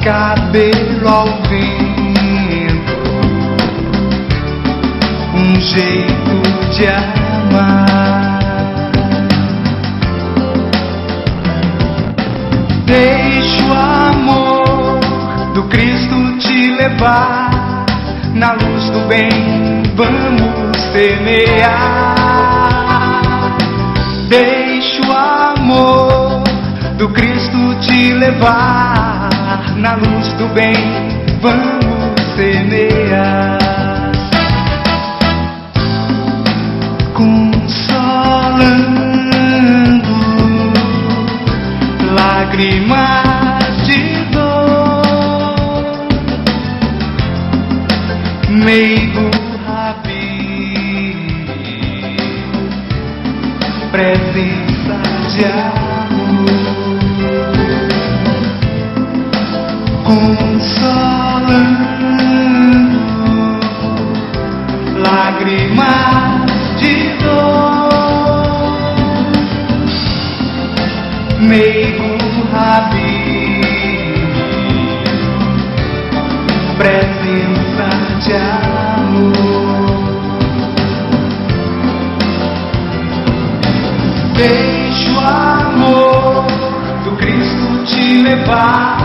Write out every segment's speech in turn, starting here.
cabelo ao vento, um jeito de amar. Deixa o amor do Cristo te levar, na luz do bem vamos semear. Deixa o amor do Cristo te levar, na luz do bem vamos semear. Consolando lágrimas de dor, meigo rabi, presença de amor. Consolando lágrimas de dor, meigo rabi, presença de amor. Deixa o amor do Cristo te levar,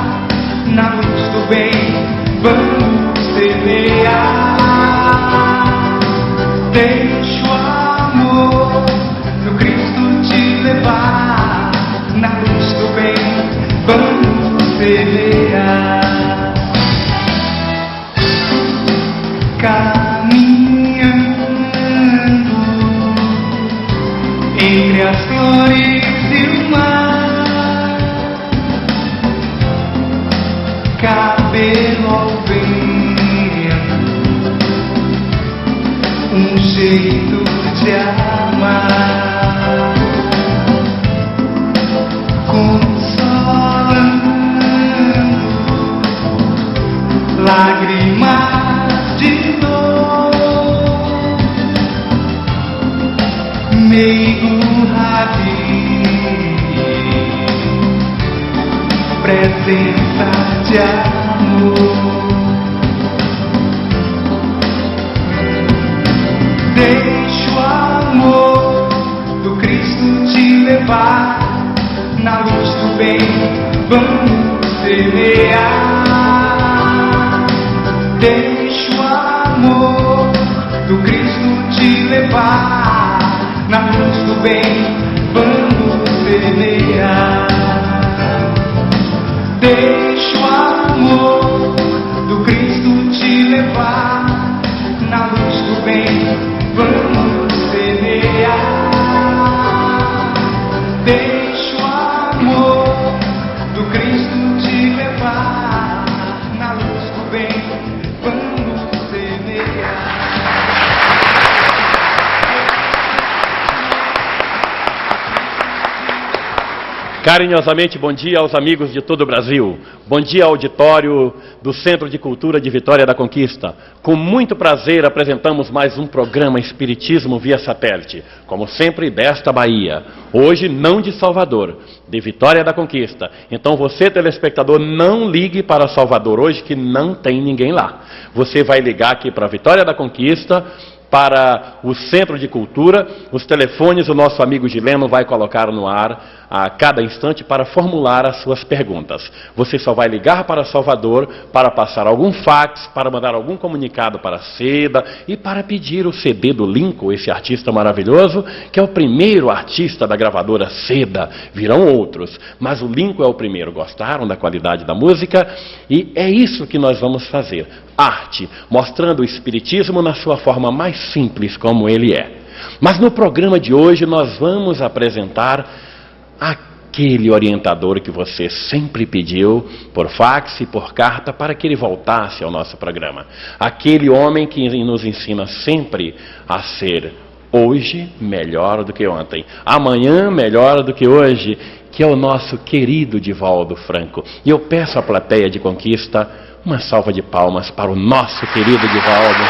na luz do bem vamos semear. Deixa o amor do Cristo te levar, na luz do bem vamos semear. Caminhando entre as flores e o mar, cabelo ao vento, um jeito de amar. Consolando lágrimas de dor, meigo rabi, presença de amor. Deixa o amor do Cristo te levar, na luz do bem vamos semear. Deixa o amor do Cristo te levar, na luz do bem vamos semear. Deixa o amor do Cristo te levar, na luz do bem vamos semear. Deixa o amor do Cristo te levar, na luz do bem vamos semear. Carinhosamente, bom dia aos amigos de todo o Brasil. Bom dia, auditório do Centro de Cultura de Vitória da Conquista. Com muito prazer, apresentamos mais um programa Espiritismo via satélite. Como sempre, desta Bahia. Hoje, não de Salvador, de Vitória da Conquista. Então, você, telespectador, não ligue para Salvador hoje, que não tem ninguém lá. Você vai ligar aqui para Vitória da Conquista, para o Centro de Cultura. Os telefones o nosso amigo Gileno vai colocar no ar a cada instante para formular as suas perguntas. Você só vai ligar para Salvador para passar algum fax, para mandar algum comunicado para a Seda e para pedir o CD do Lincoln, esse artista maravilhoso, que é o primeiro artista da gravadora Seda. Virão outros, mas o Lincoln é o primeiro. Gostaram da qualidade da música? E é isso que nós vamos fazer. Arte, mostrando o Espiritismo na sua forma mais simples, como ele é. Mas no programa de hoje nós vamos apresentar aquele orientador que você sempre pediu por fax e por carta para que ele voltasse ao nosso programa. Aquele homem que nos ensina sempre a ser hoje melhor do que ontem, amanhã melhor do que hoje, que é o nosso querido Divaldo Franco. E eu peço à plateia de Conquista uma salva de palmas para o nosso querido Divaldo.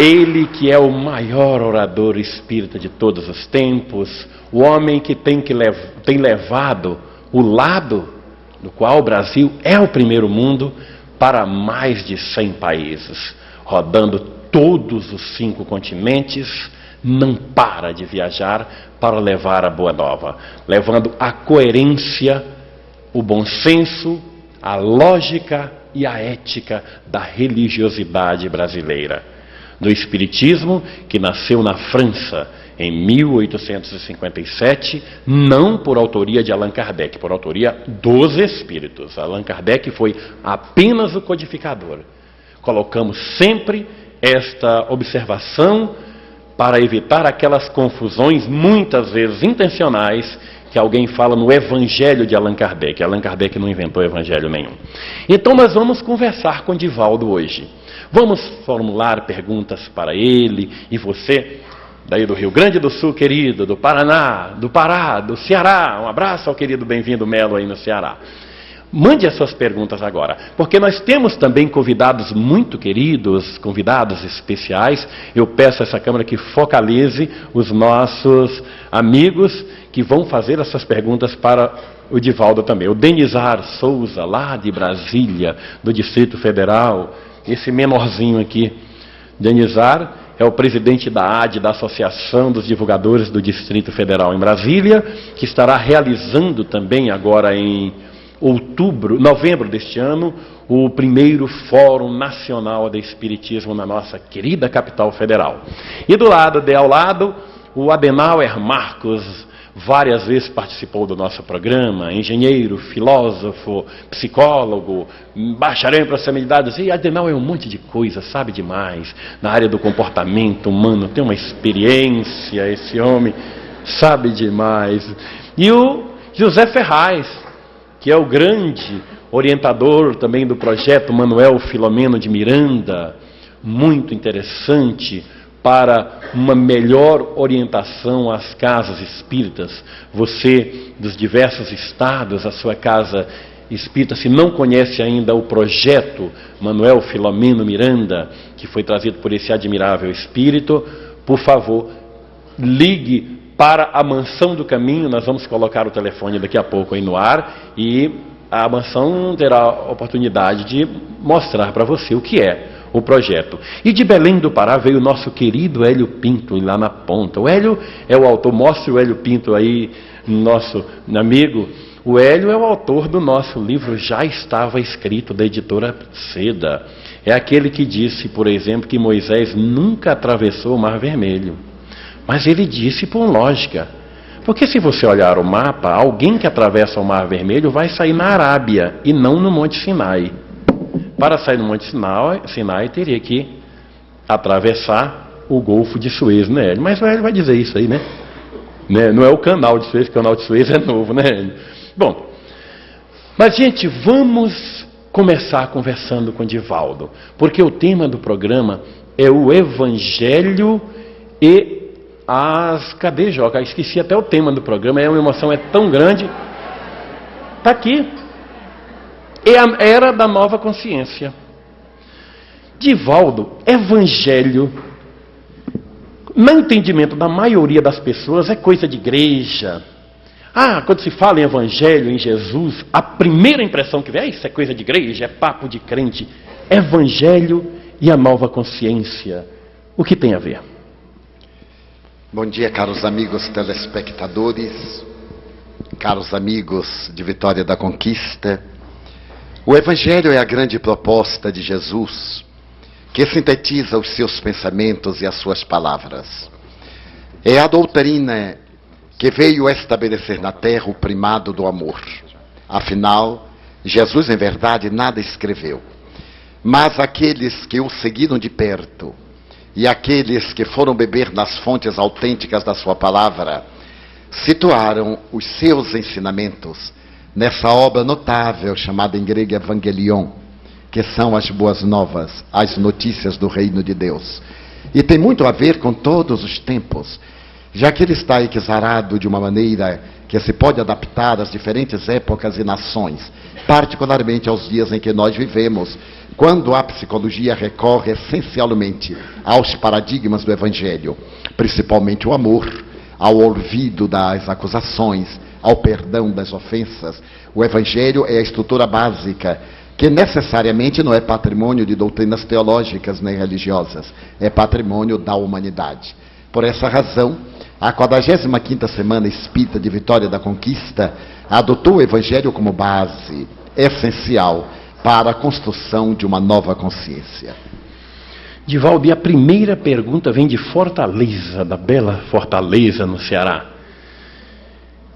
Ele que é o maior orador espírita de todos os tempos, o homem que tem levado o lado do qual o Brasil é o primeiro mundo para mais de 100 países, rodando todos os 5 continentes, não para de viajar para levar a boa nova, levando a coerência, o bom senso, a lógica e a ética da religiosidade brasileira. Do Espiritismo, que nasceu na França em 1857, não por autoria de Allan Kardec, por autoria dos Espíritos. Allan Kardec foi apenas o codificador. Colocamos sempre esta observação para evitar aquelas confusões, muitas vezes intencionais, que alguém fala no Evangelho de Allan Kardec. Allan Kardec não inventou evangelho nenhum. Então nós vamos conversar com Divaldo hoje. Vamos formular perguntas para ele e você, daí do Rio Grande do Sul, querido, do Paraná, do Pará, do Ceará. Um abraço ao querido Bem-vindo Melo aí no Ceará. Mande as suas perguntas agora, porque nós temos também convidados muito queridos, convidados especiais. Eu peço a essa câmera que focalize os nossos amigos que vão fazer essas perguntas para o Divaldo também. O Denizar Souza, lá de Brasília, do Distrito Federal, esse menorzinho aqui. Denizar é o presidente da AD, da Associação dos Divulgadores do Distrito Federal em Brasília, que estará realizando também agora em novembro deste ano, o primeiro Fórum Nacional de Espiritismo na nossa querida capital federal. E ao lado, o Adenauer Marcos, várias vezes participou do nosso programa, engenheiro, filósofo, psicólogo, bacharel em proximidades, e Adenauer é um monte de coisa, sabe demais, na área do comportamento humano, tem uma experiência, esse homem sabe demais. E o José Ferraz, que é o grande orientador também do projeto Manuel Filomeno de Miranda, muito interessante para uma melhor orientação às casas espíritas. Você, dos diversos estados, a sua casa espírita, se não conhece ainda o projeto Manuel Filomeno Miranda, que foi trazido por esse admirável espírito, por favor, ligue para a Mansão do Caminho. Nós vamos colocar o telefone daqui a pouco aí no ar e a Mansão terá a oportunidade de mostrar para você o que é o projeto. E de Belém do Pará veio o nosso querido Hélio Pinto, lá na ponta. O Hélio é o autor, mostre o Hélio Pinto aí, nosso amigo. O Hélio é o autor do nosso livro Já Estava Escrito, da editora Seda. É aquele que disse, por exemplo, que Moisés nunca atravessou o Mar Vermelho. Mas ele disse com lógica. Porque se você olhar o mapa, alguém que atravessa o Mar Vermelho vai sair na Arábia e não no Monte Sinai. Para sair no Monte Sinai teria que atravessar o Golfo de Suez, né, Hélio? Mas o Hélio vai dizer isso aí, né? Não é o Canal de Suez, o Canal de Suez é novo, né, Hélio? Bom, mas gente, vamos começar conversando com Divaldo, porque o tema do programa é o Evangelho e cadê, Joca? Esqueci até o tema do programa, uma emoção é tão grande. Está aqui. É a era da nova consciência. Divaldo, Evangelho, no entendimento da maioria das pessoas, é coisa de igreja. Quando se fala em Evangelho, em Jesus, a primeira impressão que vem, isso é coisa de igreja, é papo de crente. Evangelho e a nova consciência, o que tem a ver? Bom dia, caros amigos telespectadores, caros amigos de Vitória da Conquista. O Evangelho é a grande proposta de Jesus, que sintetiza os seus pensamentos e as suas palavras. É a doutrina que veio estabelecer na terra o primado do amor. Afinal, Jesus, em verdade, nada escreveu. Mas aqueles que o seguiram de perto e aqueles que foram beber nas fontes autênticas da sua palavra, situaram os seus ensinamentos nessa obra notável chamada em grego Evangelion, que são as boas novas, as notícias do reino de Deus. E tem muito a ver com todos os tempos, já que ele está exarado de uma maneira que se pode adaptar às diferentes épocas e nações, particularmente aos dias em que nós vivemos, quando a psicologia recorre essencialmente aos paradigmas do Evangelho, principalmente o amor, ao olvido das acusações, ao perdão das ofensas. O Evangelho é a estrutura básica, que necessariamente não é patrimônio de doutrinas teológicas nem religiosas, é patrimônio da humanidade. Por essa razão, a 45ª Semana Espírita de Vitória da Conquista adotou o Evangelho como base essencial para a construção de uma nova consciência. Divaldo, e a primeira pergunta vem de Fortaleza, da bela Fortaleza, no Ceará.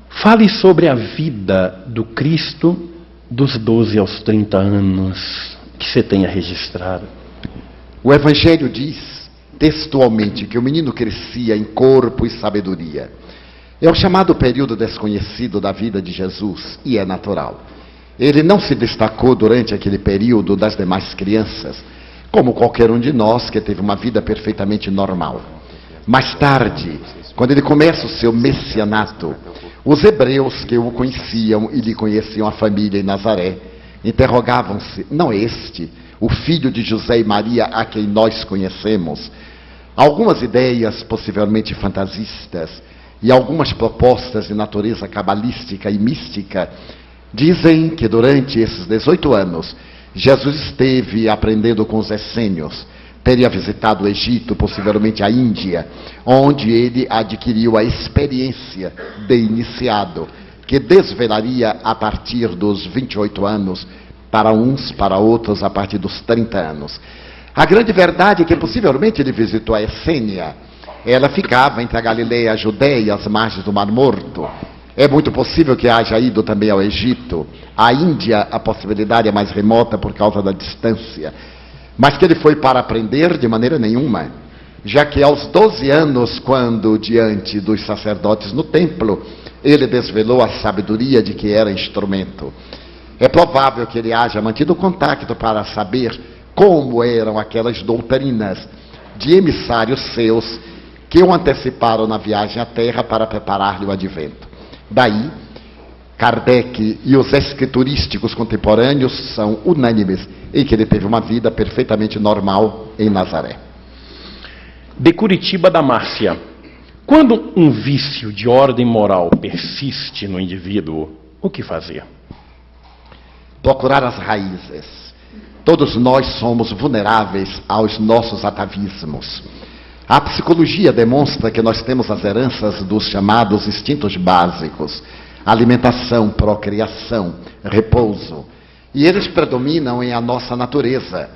Fale sobre a vida do Cristo dos 12 aos 30 anos que você tenha registrado. O Evangelho diz textualmente que o menino crescia em corpo e sabedoria. É o chamado período desconhecido da vida de Jesus, e é natural. Ele não se destacou durante aquele período das demais crianças, como qualquer um de nós que teve uma vida perfeitamente normal. Mais tarde, quando ele começa o seu messianato, os hebreus que o conheciam e lhe conheciam a família em Nazaré, interrogavam-se: não é este o filho de José e Maria a quem nós conhecemos? Algumas ideias, possivelmente fantasistas, e algumas propostas de natureza cabalística e mística, dizem que durante esses 18 anos, Jesus esteve aprendendo com os essênios, teria visitado o Egito, possivelmente a Índia, onde ele adquiriu a experiência de iniciado, que desvelaria a partir dos 28 anos, para uns, para outros, a partir dos 30 anos. A grande verdade é que possivelmente ele visitou a Essênia. Ela ficava entre a Galileia e a Judéia e as margens do Mar Morto. É muito possível que haja ido também ao Egito. A Índia, a possibilidade é mais remota por causa da distância. Mas que ele foi para aprender de maneira nenhuma, já que aos 12 anos, quando diante dos sacerdotes no templo, ele desvelou a sabedoria de que era instrumento. É provável que ele haja mantido contato para saber como eram aquelas doutrinas de emissários seus que o anteciparam na viagem à Terra para preparar-lhe o advento. Daí, Kardec e os escriturísticos contemporâneos são unânimes em que ele teve uma vida perfeitamente normal em Nazaré. De Curitiba, da Márcia. Quando um vício de ordem moral persiste no indivíduo, o que fazer? Procurar as raízes. Todos nós somos vulneráveis aos nossos atavismos. A psicologia demonstra que nós temos as heranças dos chamados instintos básicos: alimentação, procriação, repouso. E eles predominam em a nossa natureza.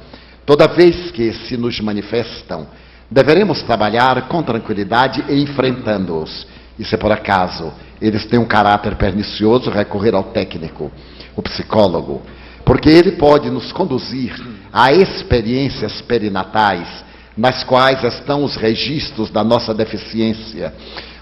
Toda vez que se nos manifestam, deveremos trabalhar com tranquilidade e enfrentando-os. E se por acaso eles têm um caráter pernicioso, recorrer ao técnico, o psicólogo, porque ele pode nos conduzir a experiências perinatais, nas quais estão os registros da nossa deficiência,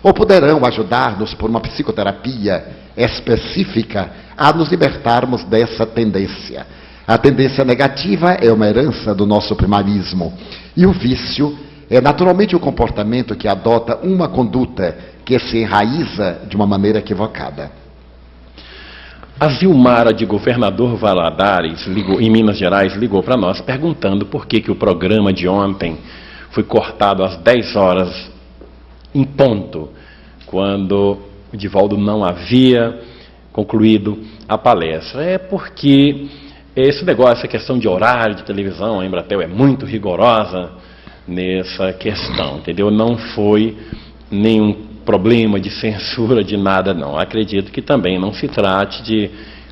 ou poderão ajudar-nos por uma psicoterapia específica a nos libertarmos dessa tendência. A tendência negativa é uma herança do nosso primarismo, e o vício é naturalmente o comportamento que adota uma conduta que se enraiza de uma maneira equivocada. A Zilmara, de Governador Valadares, em Minas Gerais, ligou para nós perguntando por que o programa de ontem foi cortado às 10 horas em ponto, quando o Divaldo não havia concluído a palestra. É porque esse negócio, essa questão de horário de televisão, a Embratel é muito rigorosa nessa questão, entendeu? Não foi nenhum problema de censura de nada, não. Acredito que também não se trate de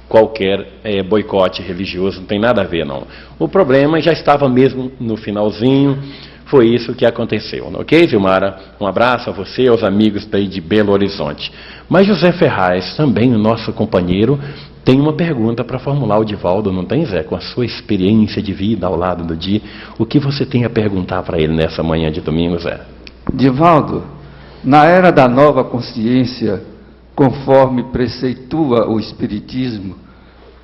qualquer boicote religioso, não tem nada a ver, não. O problema já estava mesmo no finalzinho, foi isso que aconteceu, ok, Zilmara? Um abraço a você e aos amigos daí de Belo Horizonte. Mas José Ferraz, também o nosso companheiro, tem uma pergunta para formular ao Divaldo, não tem, Zé? Com a sua experiência de vida ao lado do Di, o que você tem a perguntar para ele nessa manhã de domingo, Zé? Divaldo, na era da nova consciência, conforme preceitua o Espiritismo,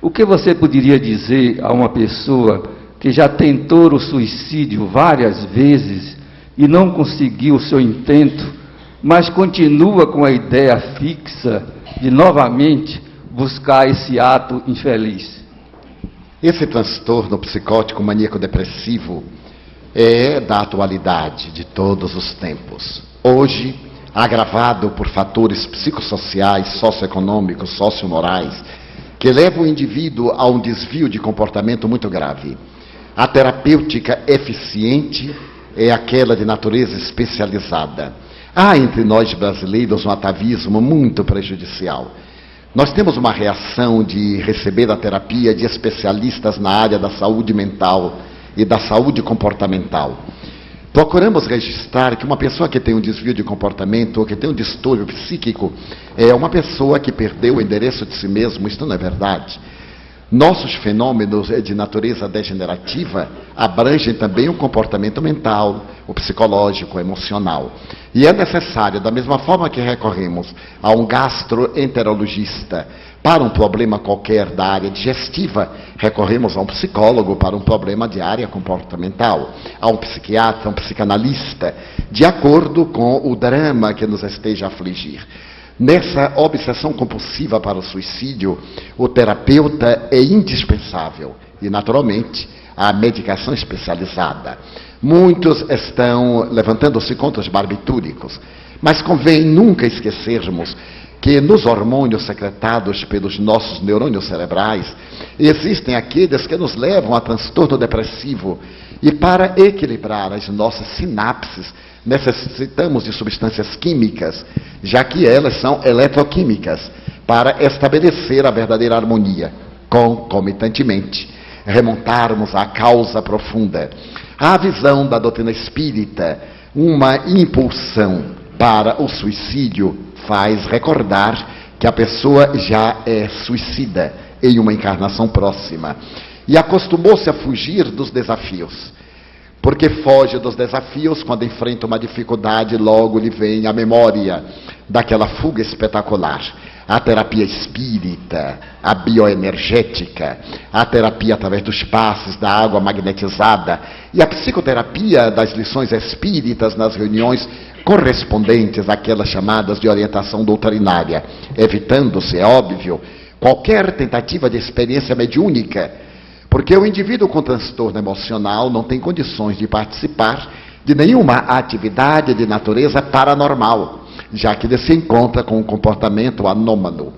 o que você poderia dizer a uma pessoa que já tentou o suicídio várias vezes e não conseguiu o seu intento, mas continua com a ideia fixa de novamente buscar esse ato infeliz? Esse transtorno psicótico maníaco-depressivo é da atualidade de todos os tempos. Hoje, agravado por fatores psicossociais, socioeconômicos, sociomorais, que levam o indivíduo a um desvio de comportamento muito grave. A terapêutica eficiente é aquela de natureza especializada. Há entre nós brasileiros um atavismo muito prejudicial. Nós temos uma reação de receber a terapia de especialistas na área da saúde mental e da saúde comportamental. Procuramos registrar que uma pessoa que tem um desvio de comportamento ou que tem um distúrbio psíquico é uma pessoa que perdeu o endereço de si mesmo. Isto não é verdade. Nossos fenômenos de natureza degenerativa abrangem também o comportamento mental, o psicológico, o emocional. E é necessário, da mesma forma que recorremos a um gastroenterologista para um problema qualquer da área digestiva, recorremos a um psicólogo para um problema de área comportamental, a um psiquiatra, a um psicanalista, de acordo com o drama que nos esteja a afligir. Nessa obsessão compulsiva para o suicídio, o terapeuta é indispensável e, naturalmente, a medicação especializada. Muitos estão levantando-se contra os barbitúricos, mas convém nunca esquecermos que nos hormônios secretados pelos nossos neurônios cerebrais existem aqueles que nos levam a transtorno depressivo. E para equilibrar as nossas sinapses, necessitamos de substâncias químicas, já que elas são eletroquímicas, para estabelecer a verdadeira harmonia, concomitantemente, remontarmos à causa profunda. A visão da doutrina espírita, uma impulsão para o suicídio, faz recordar que a pessoa já é suicida em uma encarnação próxima e acostumou-se a fugir dos desafios. Porque foge dos desafios quando enfrenta uma dificuldade, logo lhe vem a memória daquela fuga espetacular. A terapia espírita, a bioenergética, a terapia através dos passes da água magnetizada e a psicoterapia das lições espíritas nas reuniões correspondentes àquelas chamadas de orientação doutrinária, evitando-se, é óbvio, qualquer tentativa de experiência mediúnica, porque o indivíduo com transtorno emocional não tem condições de participar de nenhuma atividade de natureza paranormal, já que ele se encontra com um comportamento anômalo.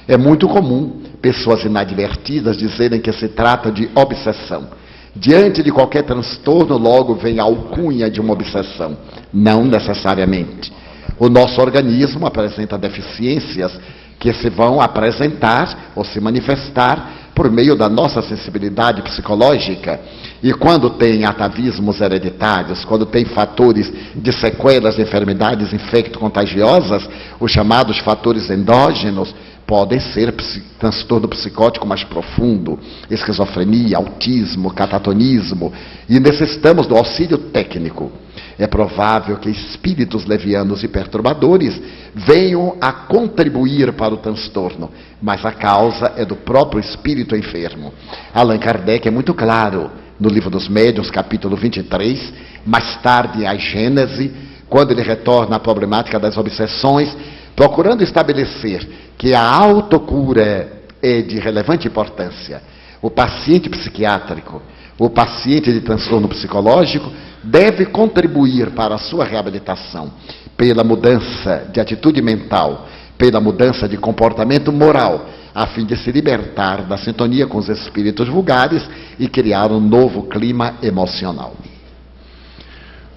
É muito comum pessoas inadvertidas dizerem que se trata de obsessão. Diante de qualquer transtorno, logo vem a alcunha de uma obsessão. Não necessariamente. O nosso organismo apresenta deficiências que se vão apresentar ou se manifestar por meio da nossa sensibilidade psicológica. E quando tem atavismos hereditários, quando tem fatores de sequelas de enfermidades infecto-contagiosas, os chamados fatores endógenos, podem ser transtorno psicótico mais profundo, esquizofrenia, autismo, catatonismo, e necessitamos do auxílio técnico. É provável que espíritos levianos e perturbadores venham a contribuir para o transtorno, mas a causa é do próprio espírito enfermo. Allan Kardec é muito claro no Livro dos Médiuns, capítulo 23, mais tarde a Gênese, quando ele retorna à problemática das obsessões, procurando estabelecer que a autocura é de relevante importância. O paciente psiquiátrico, o paciente de transtorno psicológico, deve contribuir para a sua reabilitação pela mudança de atitude mental, pela mudança de comportamento moral, a fim de se libertar da sintonia com os espíritos vulgares e criar um novo clima emocional.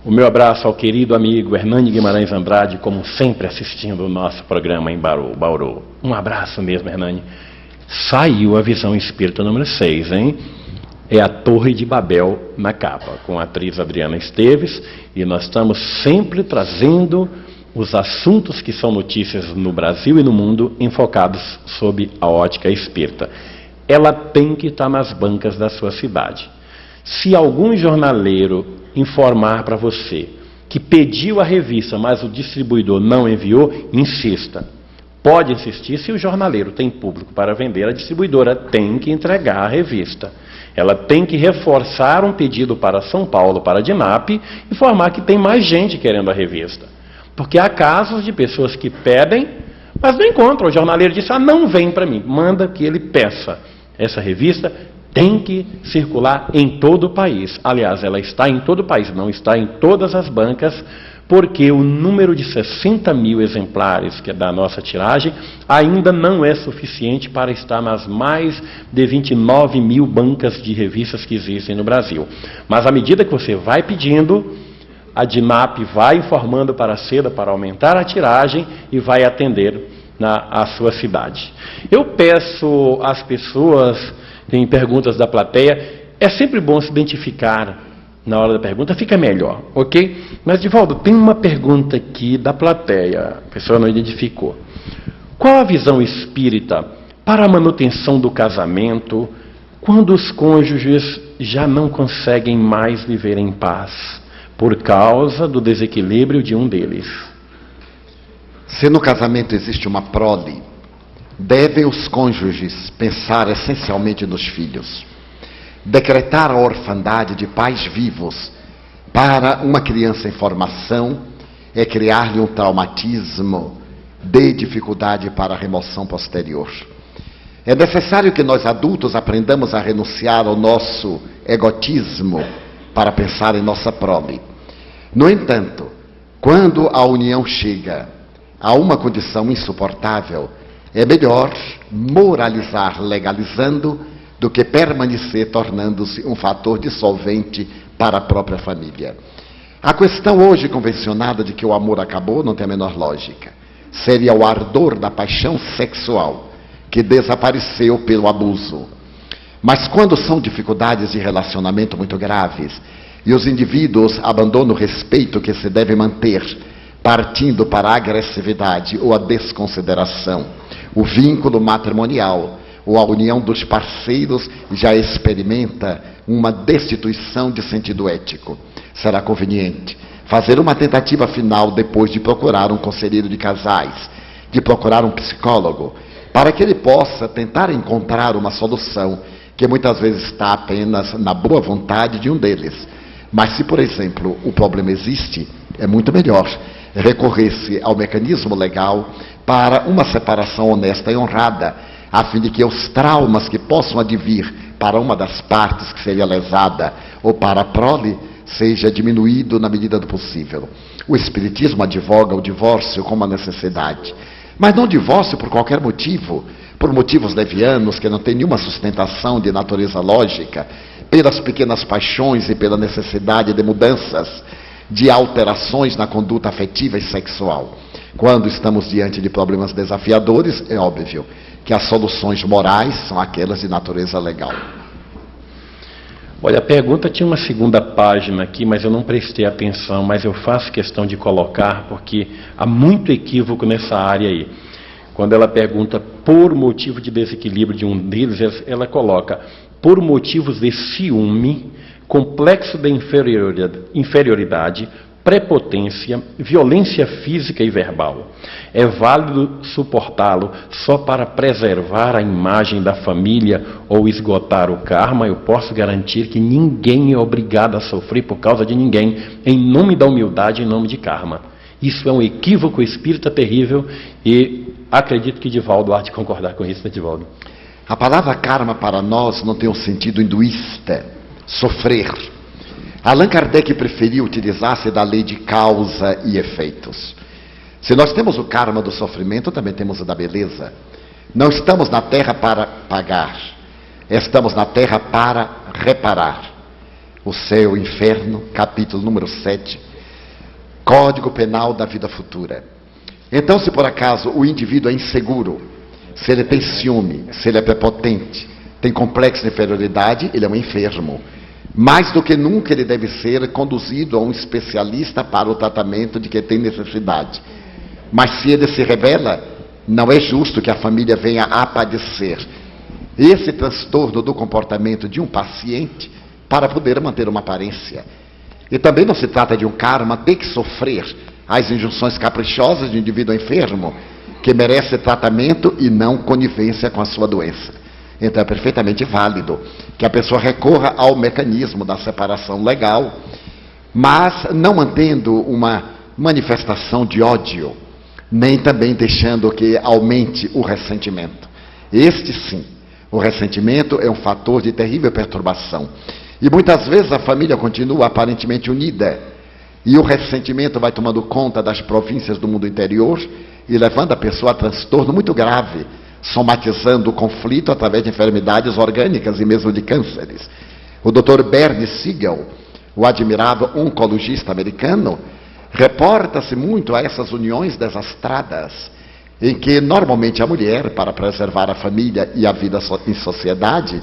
O meu abraço ao querido amigo Hernani Guimarães Andrade, como sempre assistindo o nosso programa em Bauru. Um abraço mesmo, Hernani. Saiu a Visão Espírita número 6, hein? É a Torre de Babel na capa, com a atriz Adriana Esteves, e nós estamos sempre trazendo os assuntos que são notícias no Brasil e no mundo, enfocados sob a ótica espírita. Ela tem que estar nas bancas da sua cidade. Se algum jornaleiro informar para você que pediu a revista, mas o distribuidor não enviou, insista. Pode insistir se o jornaleiro tem público para vender, a distribuidora tem que entregar a revista. Ela tem que reforçar um pedido para São Paulo, para a DINAP, e informar que tem mais gente querendo a revista. Porque há casos de pessoas que pedem, Mas não encontra. O jornaleiro disse, não vem para mim. Manda que ele peça. Essa revista tem que circular em todo o país. Aliás, ela está em todo o país, não está em todas as bancas, porque o número de 60 mil exemplares, que é da nossa tiragem, ainda não é suficiente para estar nas mais de 29 mil bancas de revistas que existem no Brasil. Mas à medida que você vai pedindo, a DINAP vai informando para a seda para aumentar a tiragem e vai atender a sua cidade. Eu peço às pessoas, tem perguntas da plateia, é sempre bom se identificar na hora da pergunta, fica melhor, ok? Mas, Divaldo, tem uma pergunta aqui da plateia, a pessoa não identificou. Qual a visão espírita para a manutenção do casamento quando os cônjuges já não conseguem mais viver em paz por causa do desequilíbrio de um deles? Se no casamento existe uma prole, devem os cônjuges pensar essencialmente nos filhos. Decretar a orfandade de pais vivos para uma criança em formação é criar-lhe um traumatismo de dificuldade para a remoção posterior. É necessário que nós adultos aprendamos a renunciar ao nosso egotismo para pensar em nossa prole. No entanto, quando a união chega a uma condição insuportável, é melhor moralizar legalizando do que permanecer tornando-se um fator dissolvente para a própria família. A questão hoje convencionada de que o amor acabou não tem a menor lógica. Seria o ardor da paixão sexual que desapareceu pelo abuso. Mas quando são dificuldades de relacionamento muito graves e os indivíduos abandonam o respeito que se deve manter, partindo para a agressividade ou a desconsideração, o vínculo matrimonial ou a união dos parceiros já experimenta uma destituição de sentido ético. Será conveniente fazer uma tentativa final depois de procurar um conselheiro de casais, de procurar um psicólogo, para que ele possa tentar encontrar uma solução que muitas vezes está apenas na boa vontade de um deles. Mas se, por exemplo, o problema existe, é muito melhor recorrer-se ao mecanismo legal para uma separação honesta e honrada, a fim de que os traumas que possam advir para uma das partes que seria lesada ou para a prole seja diminuído na medida do possível. O Espiritismo advoga o divórcio como uma necessidade, mas não divórcio por qualquer motivo, por motivos levianos que não têm nenhuma sustentação de natureza lógica, pelas pequenas paixões e pela necessidade de mudanças, de alterações na conduta afetiva e sexual. Quando estamos diante de problemas desafiadores, é óbvio que as soluções morais são aquelas de natureza legal. Olha, a pergunta tinha uma segunda página aqui, mas eu não prestei atenção, mas eu faço questão de colocar, porque há muito equívoco nessa área aí. Quando ela pergunta por motivo de desequilíbrio de um deles, ela coloca por motivos de ciúme, complexo de inferioridade, prepotência, violência física e verbal. É válido suportá-lo só para preservar a imagem da família ou esgotar o karma? Eu posso garantir que ninguém é obrigado a sofrer por causa de ninguém, em nome da humildade, em nome de karma. Isso é um equívoco espírita terrível e acredito que Divaldo há de concordar com isso, né, Divaldo? A palavra karma para nós não tem um sentido hinduísta, sofrer. Allan Kardec preferiu utilizar-se da lei de causa e efeitos. Se nós temos o karma do sofrimento, também temos o da beleza. Não estamos na Terra para pagar, estamos na Terra para reparar. O céu, o inferno, capítulo número 7, Código Penal da Vida Futura. Então, se por acaso o indivíduo é inseguro, se ele tem ciúme, se ele é prepotente, tem complexo de inferioridade, ele é um enfermo. Mais do que nunca ele deve ser conduzido a um especialista para o tratamento de quem tem necessidade. Mas se ele se revela, não é justo que a família venha a padecer esse transtorno do comportamento de um paciente para poder manter uma aparência. E também não se trata de um karma ter que sofrer as injunções caprichosas de um indivíduo enfermo que merece tratamento e não conivência com a sua doença. Então é perfeitamente válido que a pessoa recorra ao mecanismo da separação legal, mas não mantendo uma manifestação de ódio, nem também deixando que aumente o ressentimento. Este sim, o ressentimento é um fator de terrível perturbação. E muitas vezes a família continua aparentemente unida, e o ressentimento vai tomando conta das províncias do mundo interior e levando a pessoa a transtorno muito grave, somatizando o conflito através de enfermidades orgânicas e mesmo de cânceres. O Dr. Bernie Siegel, o admirável oncologista americano, reporta-se muito a essas uniões desastradas, em que normalmente a mulher, para preservar a família e a vida em sociedade,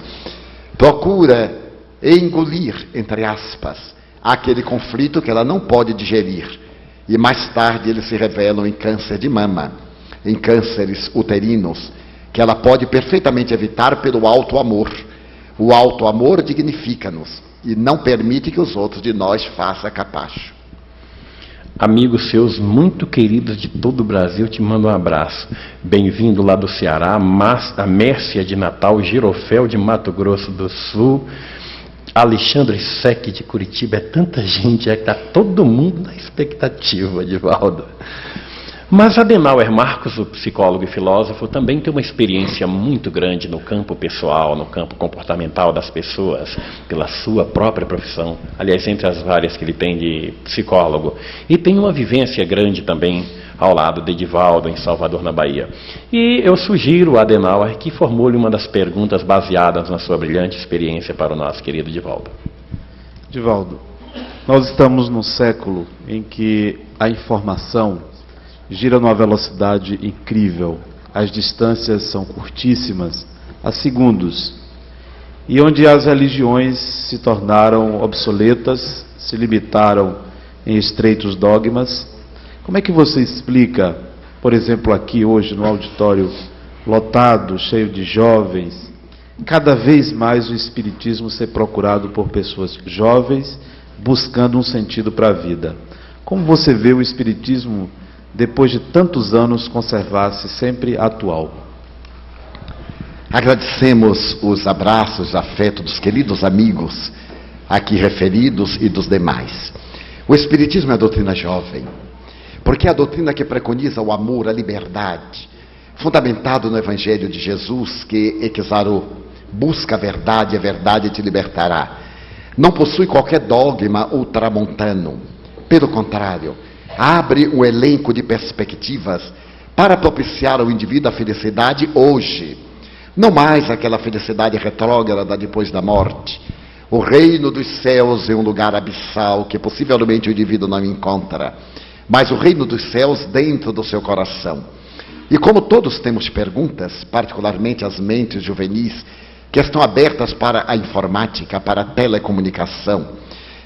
procura engolir, entre aspas, aquele conflito que ela não pode digerir. E mais tarde eles se revelam em câncer de mama, em cânceres uterinos, que ela pode perfeitamente evitar pelo alto amor. O alto amor dignifica-nos e não permite que os outros de nós façam capacho. Amigos seus muito queridos de todo o Brasil, te mando um abraço. Bem-vindo lá do Ceará, a Mércia de Natal, Girofel de Mato Grosso do Sul, Alexandre Sec de Curitiba. É tanta gente, que está todo mundo na expectativa, Edivaldo. Mas Adenauer Marcos, o psicólogo e filósofo, também tem uma experiência muito grande no campo pessoal, no campo comportamental das pessoas, pela sua própria profissão, aliás, entre as várias que ele tem de psicólogo. E tem uma vivência grande também ao lado de Edivaldo, em Salvador, na Bahia. E eu sugiro a Adenauer que formule uma das perguntas baseadas na sua brilhante experiência para o nosso querido Edivaldo. Edivaldo, nós estamos num século em que a informação gira numa velocidade incrível, as distâncias são curtíssimas, a segundos, e onde as religiões se tornaram obsoletas, se limitaram em estreitos dogmas. Como é que você explica, por exemplo, aqui hoje no auditório lotado, cheio de jovens, cada vez mais o espiritismo ser procurado por pessoas jovens, buscando um sentido para a vida? Como você vê o espiritismo, depois de tantos anos, conservar-se sempre atual? Agradecemos os abraços, afeto dos queridos amigos aqui referidos e dos demais. O Espiritismo é a doutrina jovem, porque é a doutrina que preconiza o amor, a liberdade, fundamentado no Evangelho de Jesus, que exarou: busca a verdade te libertará. Não possui qualquer dogma ultramontano. Pelo contrário, abre um elenco de perspectivas para propiciar ao indivíduo a felicidade hoje. Não mais aquela felicidade retrógrada depois da morte. O reino dos céus é um lugar abissal que possivelmente o indivíduo não encontra, mas o reino dos céus dentro do seu coração. E como todos temos perguntas, particularmente as mentes juvenis, que estão abertas para a informática, para a telecomunicação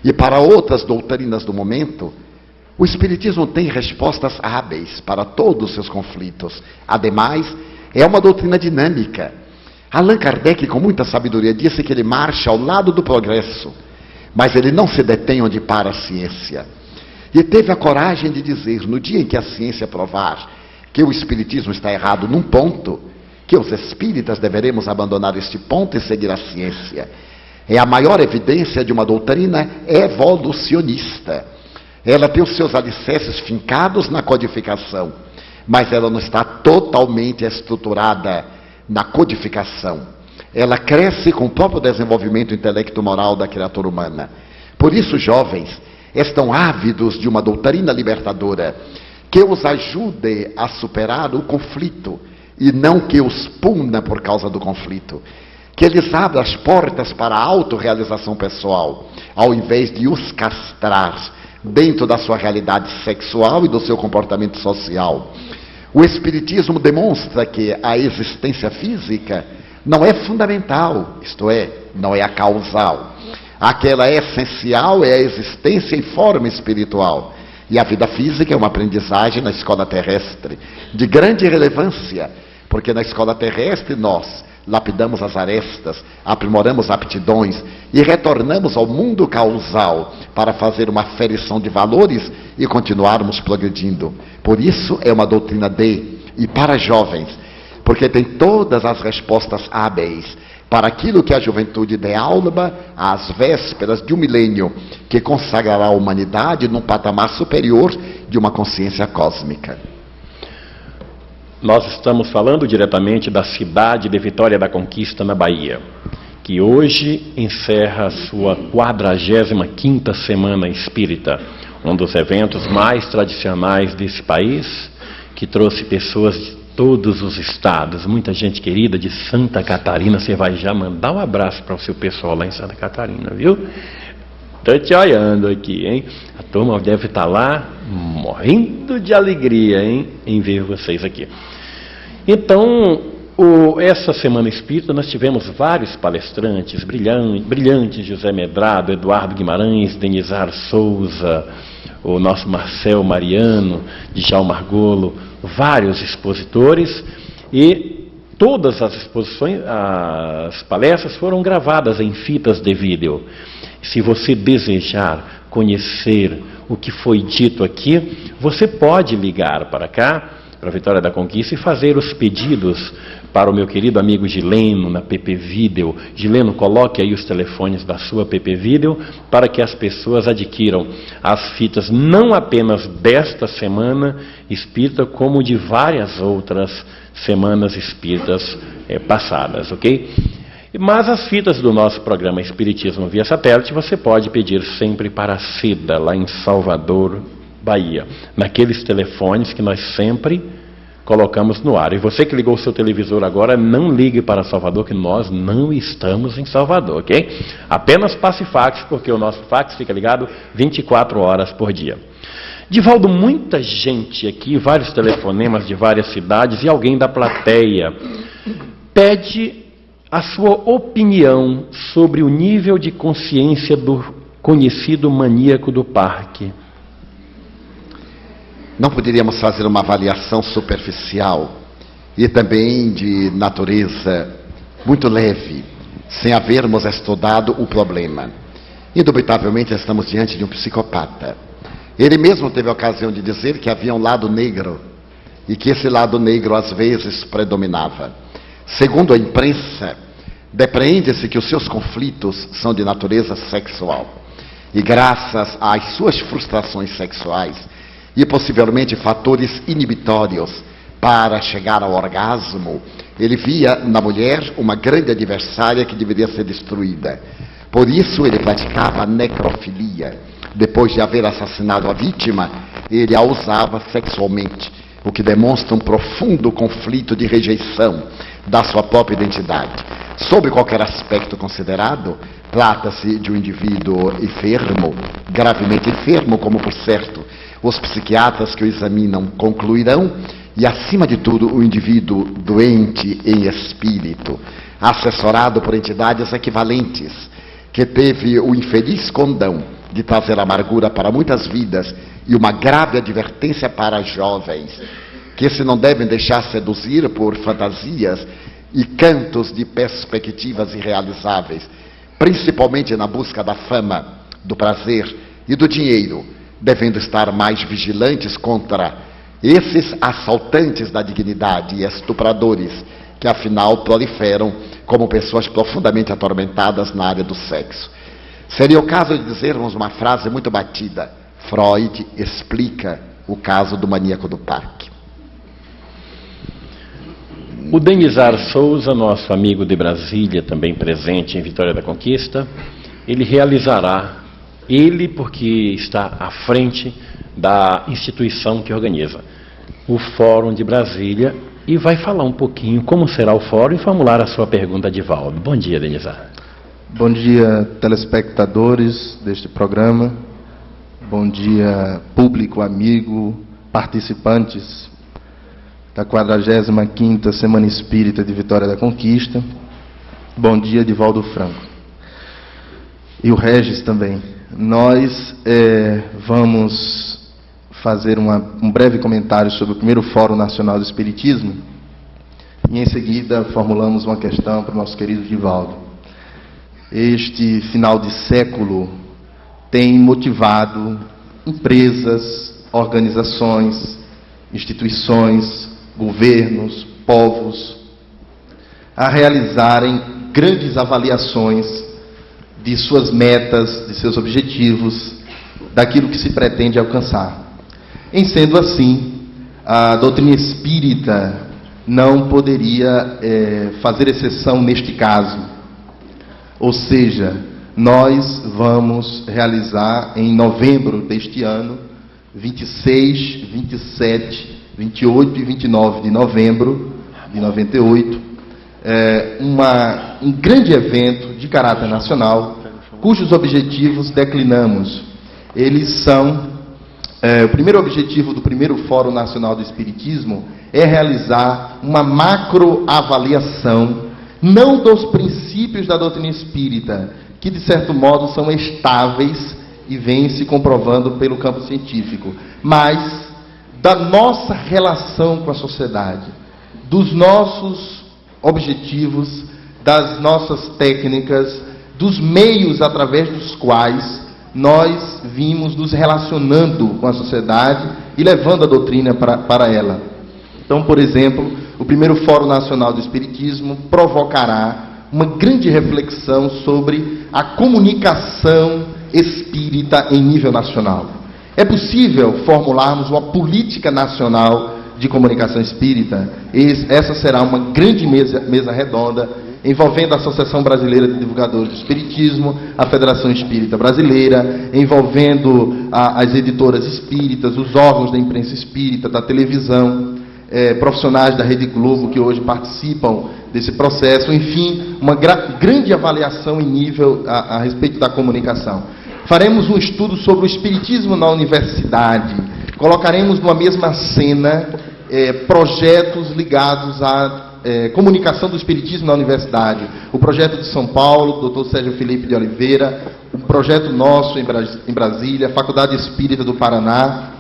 e para outras doutrinas do momento, o Espiritismo tem respostas hábeis para todos os seus conflitos. Ademais, é uma doutrina dinâmica. Allan Kardec, com muita sabedoria, disse que ele marcha ao lado do progresso, mas ele não se detém onde para a ciência. E teve a coragem de dizer, no dia em que a ciência provar que o Espiritismo está errado num ponto, que os espíritas deveremos abandonar este ponto e seguir a ciência. É a maior evidência de uma doutrina evolucionista. Ela tem os seus alicerces fincados na codificação, mas ela não está totalmente estruturada na codificação. Ela cresce com o próprio desenvolvimento intelecto-moral da criatura humana. Por isso, jovens estão ávidos de uma doutrina libertadora que os ajude a superar o conflito e não que os puna por causa do conflito. Que eles abram as portas para a autorrealização pessoal, ao invés de os castrar dentro da sua realidade sexual e do seu comportamento social. O Espiritismo demonstra que a existência física não é fundamental, isto é, não é a causal. Aquela é essencial é a existência em forma espiritual. E a vida física é uma aprendizagem na escola terrestre, de grande relevância, porque na escola terrestre nós lapidamos as arestas, aprimoramos aptidões e retornamos ao mundo causal para fazer uma aferição de valores e continuarmos progredindo. Por isso é uma doutrina e para jovens, porque tem todas as respostas hábeis para aquilo que a juventude idealba às vésperas de um milênio que consagrará a humanidade num patamar superior de uma consciência cósmica. Nós estamos falando diretamente da cidade de Vitória da Conquista, na Bahia, que hoje encerra a sua 45ª Semana Espírita, um dos eventos mais tradicionais desse país, que trouxe pessoas de todos os estados, muita gente querida de Santa Catarina. Você vai já mandar um abraço para o seu pessoal lá em Santa Catarina, viu? Estou te olhando aqui, hein? A turma deve estar lá morrendo de alegria, hein, em ver vocês aqui. Então, essa Semana Espírita nós tivemos vários palestrantes brilhantes, José Medrado, Eduardo Guimarães, Denizar Souza, o nosso Marcel Mariano, Djalma Margolo, vários expositores, e todas as exposições, as palestras foram gravadas em fitas de vídeo. Se você desejar conhecer o que foi dito aqui, você pode ligar para cá, para a Vitória da Conquista, e fazer os pedidos para o meu querido amigo Gileno, na PP Video. Gileno, coloque aí os telefones da sua PP Video, para que as pessoas adquiram as fitas, não apenas desta semana espírita, como de várias outras semanas espíritas passadas, ok? Mas as fitas do nosso programa Espiritismo via satélite, você pode pedir sempre para a CIDA, lá em Salvador, Bahia, naqueles telefones que nós sempre colocamos no ar. E você que ligou o seu televisor agora, não ligue para Salvador, que nós não estamos em Salvador, ok? Apenas passe fax, porque o nosso fax fica ligado 24 horas por dia. Divaldo, muita gente aqui, vários telefonemas de várias cidades, e alguém da plateia pede a sua opinião sobre o nível de consciência do conhecido maníaco do parque. Não poderíamos fazer uma avaliação superficial e também de natureza muito leve, sem havermos estudado o problema. Indubitavelmente estamos diante de um psicopata. Ele mesmo teve a ocasião de dizer que havia um lado negro e que esse lado negro às vezes predominava. Segundo a imprensa, depreende-se que os seus conflitos são de natureza sexual. E graças às suas frustrações sexuais e possivelmente fatores inibitórios para chegar ao orgasmo, ele via na mulher uma grande adversária que deveria ser destruída. Por isso ele praticava a necrofilia. Depois de haver assassinado a vítima, ele a usava sexualmente, o que demonstra um profundo conflito de rejeição da sua própria identidade. Sob qualquer aspecto considerado, trata-se de um indivíduo enfermo, gravemente enfermo, como por certo os psiquiatras que o examinam concluirão, e acima de tudo um indivíduo doente em espírito, assessorado por entidades equivalentes, que teve o infeliz condão de trazer amargura para muitas vidas e uma grave advertência para jovens, que se não devem deixar seduzir por fantasias e cantos de perspectivas irrealizáveis, principalmente na busca da fama, do prazer e do dinheiro, devendo estar mais vigilantes contra esses assaltantes da dignidade e estupradores, que afinal proliferam como pessoas profundamente atormentadas na área do sexo. Seria o caso de dizermos uma frase muito batida: Freud explica o caso do maníaco do parque. O Denizar Souza, nosso amigo de Brasília, também presente em Vitória da Conquista, ele realizará, porque está à frente da instituição que organiza o Fórum de Brasília, e vai falar um pouquinho como será o fórum e formular a sua pergunta, Divaldo. Bom dia, Denizar. Bom dia, telespectadores deste programa. Bom dia, público, amigo, participantes da 45ª Semana Espírita de Vitória da Conquista. Bom dia, Divaldo Franco. E o Regis também. Nós vamos fazer um breve comentário sobre o primeiro Fórum Nacional do Espiritismo e, em seguida, formulamos uma questão para o nosso querido Divaldo. Este final de século tem motivado empresas, organizações, instituições, governos, povos a realizarem grandes avaliações de suas metas, de seus objetivos, daquilo que se pretende alcançar. Em sendo assim, a doutrina espírita não poderia fazer exceção neste caso. Ou seja, nós vamos realizar em novembro deste ano, 26, 27, 28 e 29 de novembro de 98, um grande evento de caráter nacional, cujos objetivos declinamos. Eles são, o primeiro objetivo do primeiro Fórum Nacional do Espiritismo é realizar uma macroavaliação, não dos princípios da doutrina espírita, que de certo modo são estáveis e vêm se comprovando pelo campo científico, mas da nossa relação com a sociedade, dos nossos objetivos, das nossas técnicas, dos meios através dos quais nós vimos nos relacionando com a sociedade e levando a doutrina para ela. Então, por exemplo, o primeiro Fórum Nacional do Espiritismo provocará uma grande reflexão sobre a comunicação espírita em nível nacional. É possível formularmos uma política nacional de comunicação espírita? Essa será uma grande mesa redonda envolvendo a Associação Brasileira de Divulgadores do Espiritismo, a Federação Espírita Brasileira, envolvendo as editoras espíritas, os órgãos da imprensa espírita, da televisão, profissionais da Rede Globo que hoje participam desse processo, enfim, uma grande avaliação em nível a respeito da comunicação. Faremos um estudo sobre o espiritismo na universidade, colocaremos numa mesma cena projetos ligados à comunicação do espiritismo na universidade. O projeto de São Paulo, do Dr. Sérgio Felipe de Oliveira, o projeto nosso em Brasília, a Faculdade Espírita do Paraná.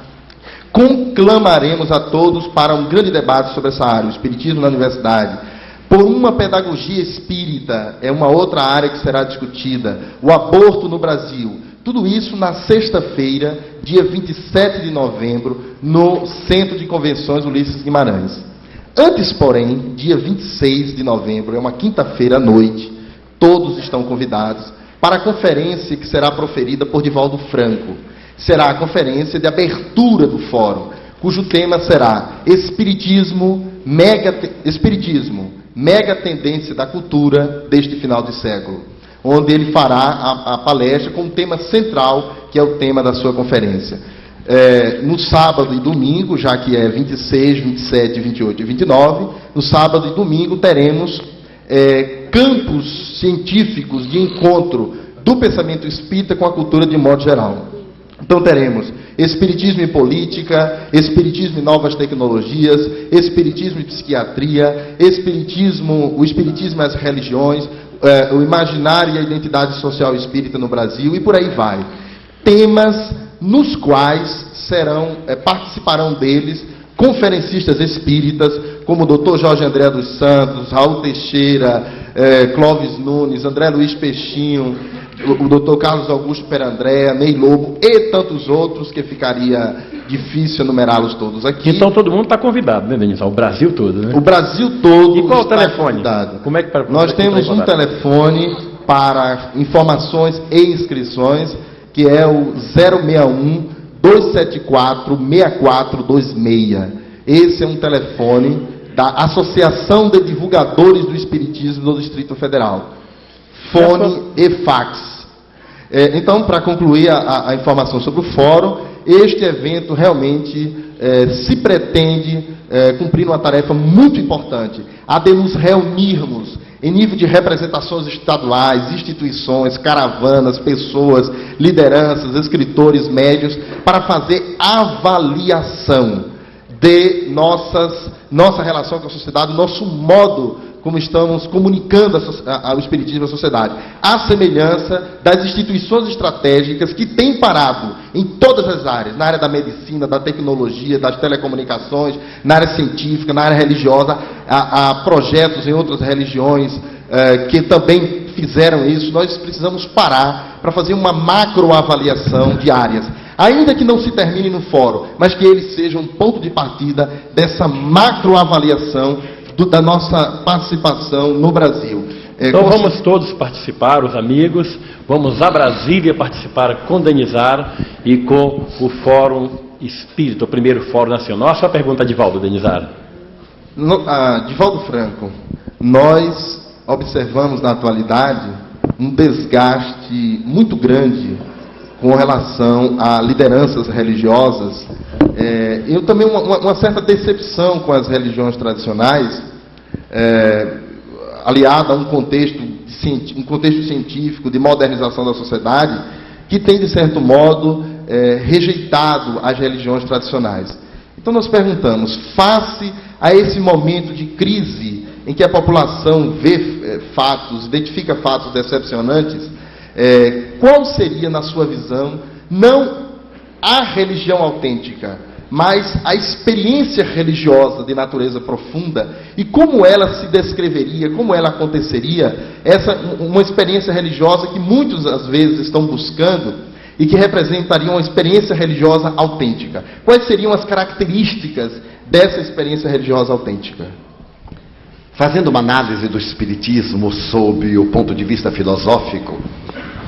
Conclamaremos a todos para um grande debate sobre essa área, o espiritismo na universidade. Por uma pedagogia espírita, é uma outra área que será discutida. O aborto no Brasil. Tudo isso na sexta-feira, dia 27 de novembro, no Centro de Convenções Ulisses Guimarães. Antes, porém, dia 26 de novembro, é uma quinta-feira à noite, todos estão convidados para a conferência que será proferida por Divaldo Franco. Será a conferência de abertura do fórum, cujo tema será Espiritismo, mega tendência da cultura deste final de século, onde ele fará a palestra com um tema central, que é o tema da sua conferência. No sábado e domingo, já que é 26, 27, 28 e 29, no sábado e domingo teremos campos científicos de encontro do pensamento espírita com a cultura de modo geral. Então teremos Espiritismo e Política, Espiritismo e Novas Tecnologias, Espiritismo e Psiquiatria, o Espiritismo e as Religiões, o Imaginário e a Identidade Social Espírita no Brasil, e por aí vai. Temas nos quais participarão deles conferencistas espíritas, como o Dr. Jorge André dos Santos, Raul Teixeira, Clóvis Nunes, André Luiz Peixinho, o Dr. Carlos Augusto Perandré, Ney Lobo e tantos outros que ficaria difícil enumerá-los todos aqui. Então todo mundo está convidado, né, Denis? O Brasil todo, né? O Brasil todo. E qual o está telefone? Convidado. Como é que Nós temos um telefone para informações e inscrições, que é o 061 274 6426. Esse é um telefone da Associação de Divulgadores do Espiritismo do Distrito Federal. Fone e fax. Então, para concluir a informação sobre o fórum, este evento realmente se pretende cumprir uma tarefa muito importante, a de nos reunirmos em nível de representações estaduais, instituições, caravanas, pessoas, lideranças, escritores, médios, para fazer avaliação de nossa relação com a sociedade, nosso modo como estamos comunicando o Espiritismo à sociedade, à semelhança das instituições estratégicas que têm parado em todas as áreas, na área da medicina, da tecnologia, das telecomunicações, na área científica, na área religiosa, há projetos em outras religiões que também fizeram isso. Nós precisamos parar para fazer uma macroavaliação de áreas, ainda que não se termine no fórum, mas que ele seja um ponto de partida dessa macroavaliação da nossa participação no Brasil. Então vamos todos participar, os amigos, vamos a Brasília participar com Denizar e com o Fórum Espírita, o primeiro Fórum Nacional. A sua pergunta, Divaldo, Denizar. Divaldo Franco, nós observamos na atualidade um desgaste muito grande com relação a lideranças religiosas. Eu também uma certa decepção com as religiões tradicionais, aliada a um contexto científico de modernização da sociedade, que tem, de certo modo, rejeitado as religiões tradicionais. Então nós perguntamos, face a esse momento de crise em que a população vê fatos, identifica fatos decepcionantes, qual seria, na sua visão, não a religião autêntica, mas a experiência religiosa de natureza profunda, e como ela se descreveria, como ela aconteceria, uma experiência religiosa que muitos, às vezes, estão buscando, e que representaria uma experiência religiosa autêntica. Quais seriam as características dessa experiência religiosa autêntica? Fazendo uma análise do Espiritismo sob o ponto de vista filosófico,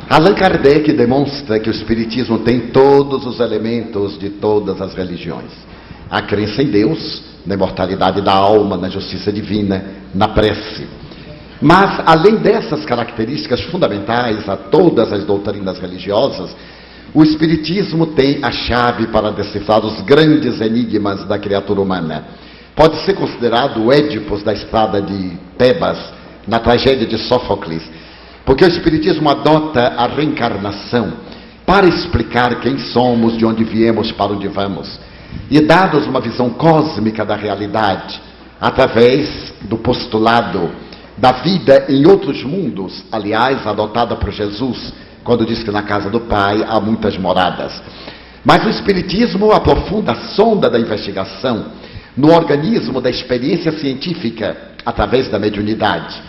Allan Kardec demonstra que o Espiritismo tem todos os elementos de todas as religiões. A crença em Deus, na imortalidade da alma, na justiça divina, na prece. Mas, além dessas características fundamentais a todas as doutrinas religiosas, o Espiritismo tem a chave para decifrar os grandes enigmas da criatura humana. Pode ser considerado o Édipus da estrada de Tebas, na tragédia de Sófocles, porque o Espiritismo adota a reencarnação para explicar quem somos, de onde viemos, para onde vamos, e dá-nos uma visão cósmica da realidade, através do postulado da vida em outros mundos, aliás, adotada por Jesus, quando diz que na casa do Pai há muitas moradas. Mas o Espiritismo aprofunda a sonda da investigação no organismo da experiência científica, através da mediunidade.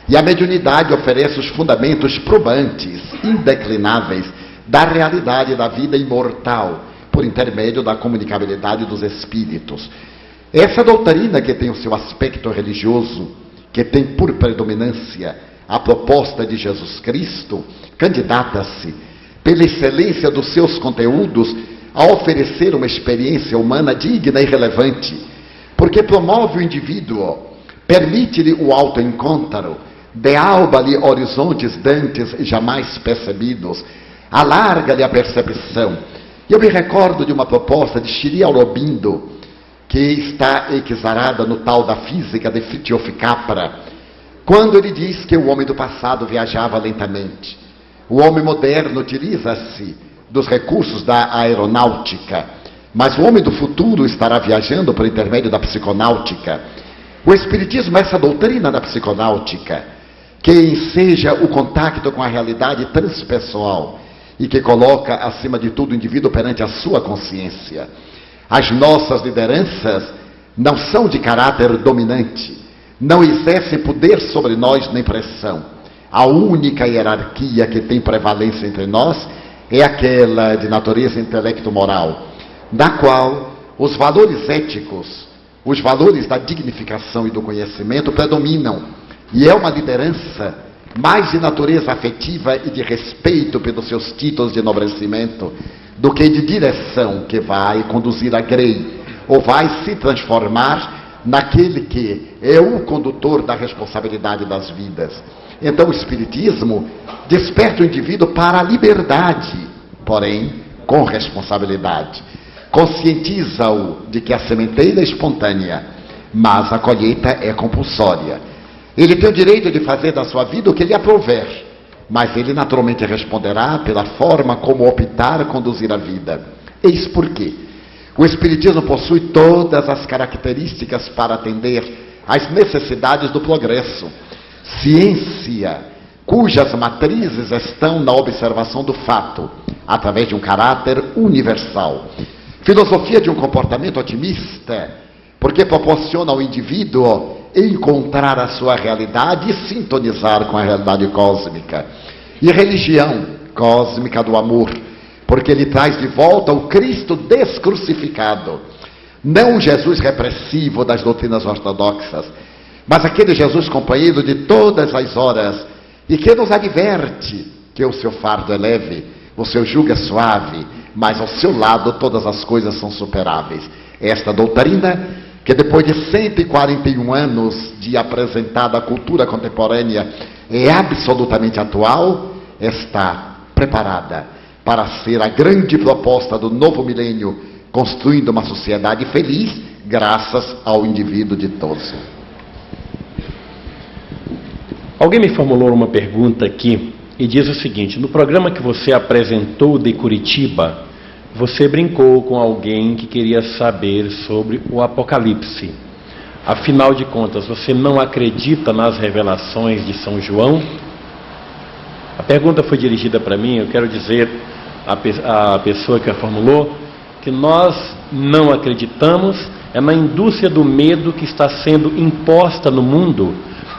E a mediunidade oferece os fundamentos probantes, indeclináveis, da realidade da vida imortal, por intermédio da comunicabilidade dos espíritos. Essa doutrina, que tem o seu aspecto religioso, que tem por predominância a proposta de Jesus Cristo, candidata-se, pela excelência dos seus conteúdos, a oferecer uma experiência humana digna e relevante, porque promove o indivíduo, permite-lhe o autoencontro, dealba-lhe horizontes dantes jamais percebidos, alarga-lhe a percepção. Eu me recordo de uma proposta de Shri Aurobindo, que está exarada no tal da física de Fritjof Capra, quando ele diz que o homem do passado viajava lentamente. O homem moderno utiliza-se dos recursos da aeronáutica, mas o homem do futuro estará viajando por intermédio da psiconáutica. O Espiritismo é essa doutrina da psiconáutica, que enseja o contato com a realidade transpessoal e que coloca, acima de tudo, o indivíduo perante a sua consciência. As nossas lideranças não são de caráter dominante, não exercem poder sobre nós nem pressão. A única hierarquia que tem prevalência entre nós é aquela de natureza intelecto-moral, na qual os valores éticos, os valores da dignificação e do conhecimento predominam, e é uma liderança mais de natureza afetiva e de respeito pelos seus títulos de enobrecimento do que de direção, que vai conduzir a grei, ou vai se transformar naquele que é o condutor da responsabilidade das vidas. Então o Espiritismo desperta o indivíduo para a liberdade, porém com responsabilidade. Conscientiza-o de que a sementeira é espontânea, mas a colheita é compulsória. Ele tem o direito de fazer da sua vida o que lhe aprouver, mas ele naturalmente responderá pela forma como optar conduzir a vida. Eis por quê. O Espiritismo possui todas as características para atender às necessidades do progresso. Ciência, cujas matrizes estão na observação do fato, através de um caráter universal. Filosofia de um comportamento otimista, porque proporciona ao indivíduo encontrar a sua realidade e sintonizar com a realidade cósmica. E religião cósmica do amor, porque ele traz de volta o Cristo descrucificado. Não o Jesus repressivo das doutrinas ortodoxas, mas aquele Jesus companheiro de todas as horas, e que nos adverte que o seu fardo é leve, o seu jugo é suave, mas ao seu lado todas as coisas são superáveis. Esta doutrina que depois de 141 anos de apresentada a cultura contemporânea é absolutamente atual, está preparada para ser a grande proposta do novo milênio, construindo uma sociedade feliz graças ao indivíduo ditoso. Alguém me formulou uma pergunta aqui e diz o seguinte: no programa que você apresentou de Curitiba, você brincou com alguém que queria saber sobre o Apocalipse. Afinal de contas, você não acredita nas revelações de São João? A pergunta foi dirigida para mim. Eu quero dizer à pessoa que a formulou que nós não acreditamos na indústria do medo que está sendo imposta no mundo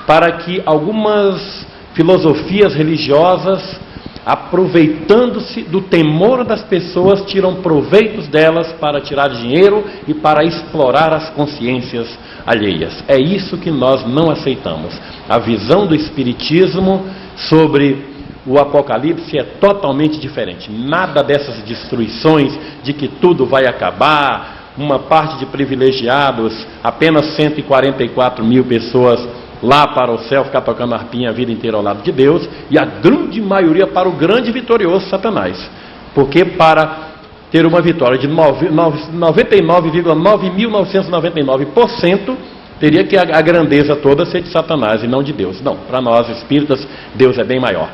para que algumas filosofias religiosas, aproveitando-se do temor das pessoas, tiram proveitos delas para tirar dinheiro e para explorar as consciências alheias. É isso que nós não aceitamos. A visão do Espiritismo sobre o Apocalipse é totalmente diferente. Nada dessas destruições de que tudo vai acabar, uma parte de privilegiados, apenas 144 mil pessoas lá para o céu, ficar tocando harpinha a vida inteira ao lado de Deus, e a grande maioria para o grande vitorioso Satanás. Porque para ter uma vitória de 99,9999%, teria que a grandeza toda ser de Satanás e não de Deus. Não, para nós espíritas, Deus é bem maior.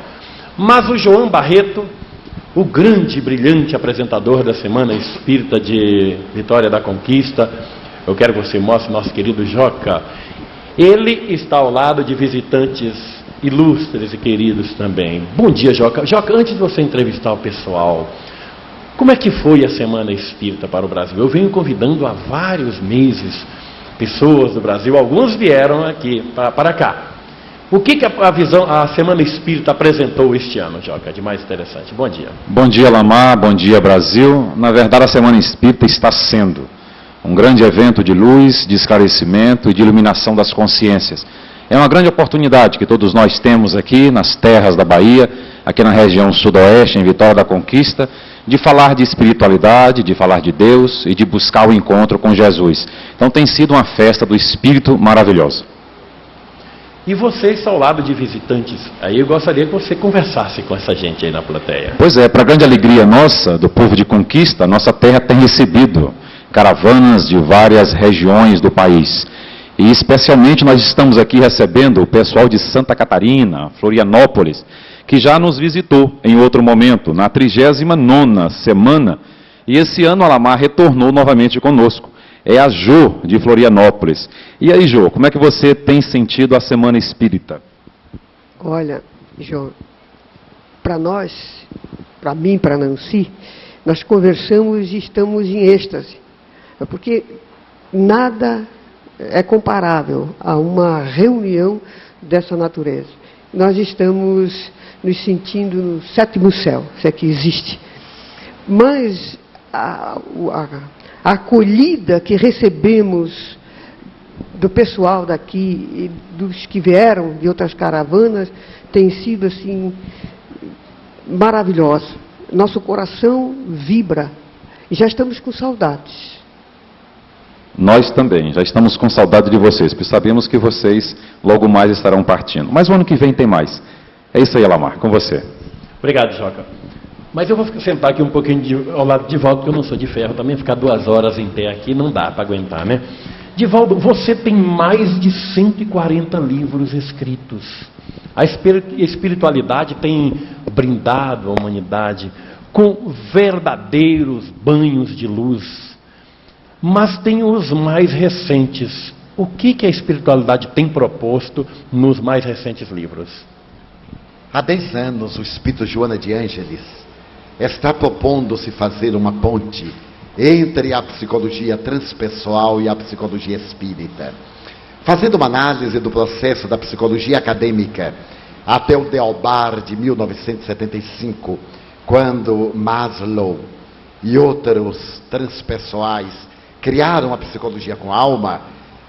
Mas o João Barreto, o grande e brilhante apresentador da Semana Espírita de Vitória da Conquista, eu quero que você mostre nosso querido Joca. Ele está ao lado de visitantes ilustres e queridos também. Bom dia, Joca. Joca, antes de você entrevistar o pessoal, como é que foi a Semana Espírita para o Brasil? Eu venho convidando há vários meses pessoas do Brasil, alguns vieram aqui para cá. O que a Semana Espírita apresentou este ano, Joca, de mais interessante? Bom dia. Bom dia, Lamar. Bom dia, Brasil. Na verdade, a Semana Espírita está sendo um grande evento de luz, de esclarecimento e de iluminação das consciências. É uma grande oportunidade que todos nós temos aqui nas terras da Bahia, aqui na região sudoeste, em Vitória da Conquista, de falar de espiritualidade, de falar de Deus e de buscar o encontro com Jesus. Então tem sido uma festa do Espírito maravilhosa. E você está ao lado de visitantes. Aí eu gostaria que você conversasse com essa gente aí na plateia. Pois é, para grande alegria nossa, do povo de Conquista, nossa terra tem recebido caravanas de várias regiões do país. E especialmente nós estamos aqui recebendo o pessoal de Santa Catarina, Florianópolis, que já nos visitou em outro momento, na 39ª semana, e esse ano a Lamar retornou novamente conosco. É a Jô, de Florianópolis. E aí, Jô, como é que você tem sentido a Semana Espírita? Olha, João, para nós, para mim, para Nancy, nós conversamos e estamos em êxtase. Porque nada é comparável a uma reunião dessa natureza. Nós estamos nos sentindo no sétimo céu, se é que existe. Mas a acolhida que recebemos do pessoal daqui e dos que vieram de outras caravanas tem sido assim maravilhosa. Nosso coração vibra e já estamos com saudades. Nós também, já estamos com saudade de vocês, porque sabemos que vocês logo mais estarão partindo. Mas o ano que vem tem mais. É isso aí, Lamar, com você. Obrigado, Joca. Mas eu vou sentar aqui um pouquinho ao lado de Divaldo, porque eu não sou de ferro também, ficar 2 horas em pé aqui não dá para aguentar, né? Divaldo, você tem mais de 140 livros escritos. A espiritualidade tem brindado a humanidade com verdadeiros banhos de luz. Mas tem os mais recentes. O que a espiritualidade tem proposto nos mais recentes livros? Há 10 anos, o Espírito Joana de Ângeles está propondo-se fazer uma ponte entre a psicologia transpessoal e a psicologia espírita, fazendo uma análise do processo da psicologia acadêmica até o Delbar de 1975, quando Maslow e outros transpessoais criaram a psicologia com alma.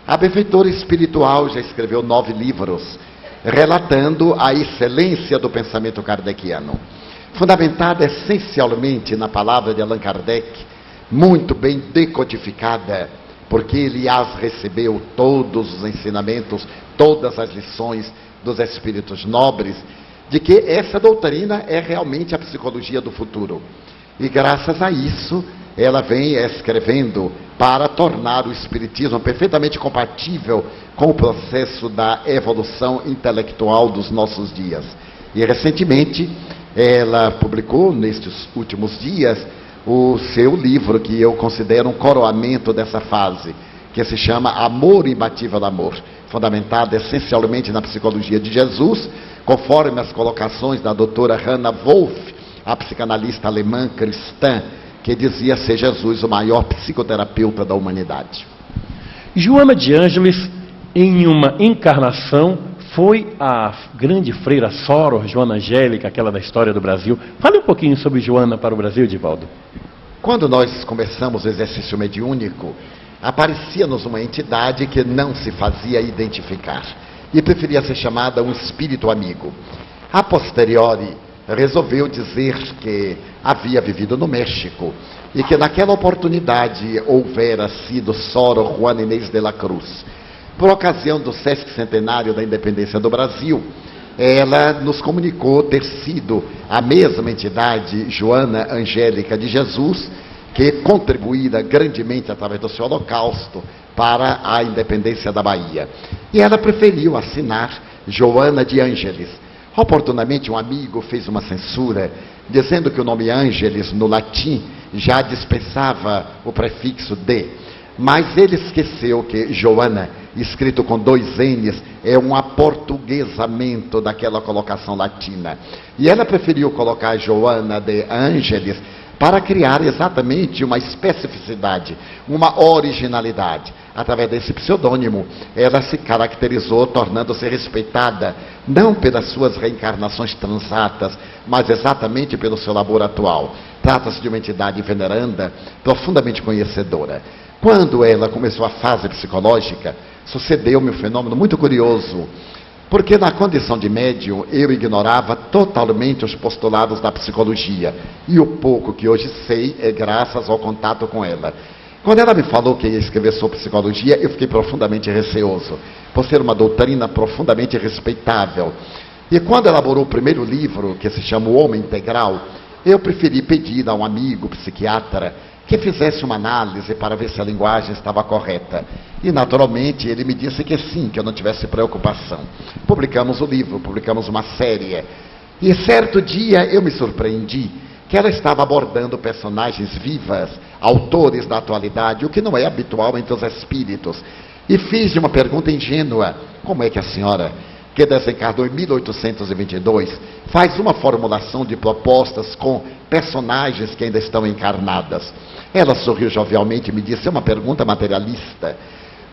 A benfeitora espiritual já escreveu 9 livros relatando a excelência do pensamento kardeciano, fundamentada essencialmente na palavra de Allan Kardec, muito bem decodificada porque ele as recebeu todos os ensinamentos, todas as lições dos espíritos nobres, de que essa doutrina é realmente a psicologia do futuro. E graças a isso, ela vem escrevendo para tornar o espiritismo perfeitamente compatível com o processo da evolução intelectual dos nossos dias. E recentemente, ela publicou, nestes últimos dias, o seu livro, que eu considero um coroamento dessa fase, que se chama Amor Imbatível Amor, fundamentado essencialmente na psicologia de Jesus, conforme as colocações da doutora Hannah Wolff, a psicanalista alemã cristã, que dizia ser Jesus o maior psicoterapeuta da humanidade. Joana de Ângeles, em uma encarnação, foi a grande freira Soror, Joana Angélica, aquela da história do Brasil. Fale um pouquinho sobre Joana para o Brasil, Divaldo. Quando nós começamos o exercício mediúnico, aparecia-nos uma entidade que não se fazia identificar e preferia ser chamada um espírito amigo. A posteriori, resolveu dizer que havia vivido no México e que naquela oportunidade houvera sido Soror Juana Inês de la Cruz. Por ocasião do 60º centenário da independência do Brasil, ela nos comunicou ter sido a mesma entidade, Joana Angélica de Jesus, que contribuíra grandemente através do seu holocausto para a independência da Bahia. E ela preferiu assinar Joana de Ângeles. Oportunamente, um amigo fez uma censura, dizendo que o nome Ângeles, no latim, já dispensava o prefixo de. Mas ele esqueceu que Joana, escrito com 2 N's, é um aportuguesamento daquela colocação latina. E ela preferiu colocar Joana de Ângeles para criar exatamente uma especificidade, uma originalidade. Através desse pseudônimo, ela se caracterizou, tornando-se respeitada, não pelas suas reencarnações transatas, mas exatamente pelo seu labor atual. Trata-se de uma entidade veneranda, profundamente conhecedora. Quando ela começou a fase psicológica, sucedeu-me um fenômeno muito curioso, porque na condição de médium eu ignorava totalmente os postulados da psicologia, e o pouco que hoje sei é graças ao contato com ela. Quando ela me falou que ia escrever sobre psicologia, eu fiquei profundamente receoso, por ser uma doutrina profundamente respeitável. E quando elaborou o primeiro livro, que se chama O Homem Integral, eu preferi pedir a um amigo psiquiatra que fizesse uma análise para ver se a linguagem estava correta. E, naturalmente, ele me disse que sim, que eu não tivesse preocupação. Publicamos o livro, publicamos uma série. E, certo dia, eu me surpreendi que ela estava abordando personagens vivas, autores da atualidade, o que não é habitual entre os espíritos. E fiz uma pergunta ingênua: como é que a senhora, que desencarnou em 1822, faz uma formulação de propostas com personagens que ainda estão encarnadas? Ela sorriu jovialmente e me disse: é uma pergunta materialista.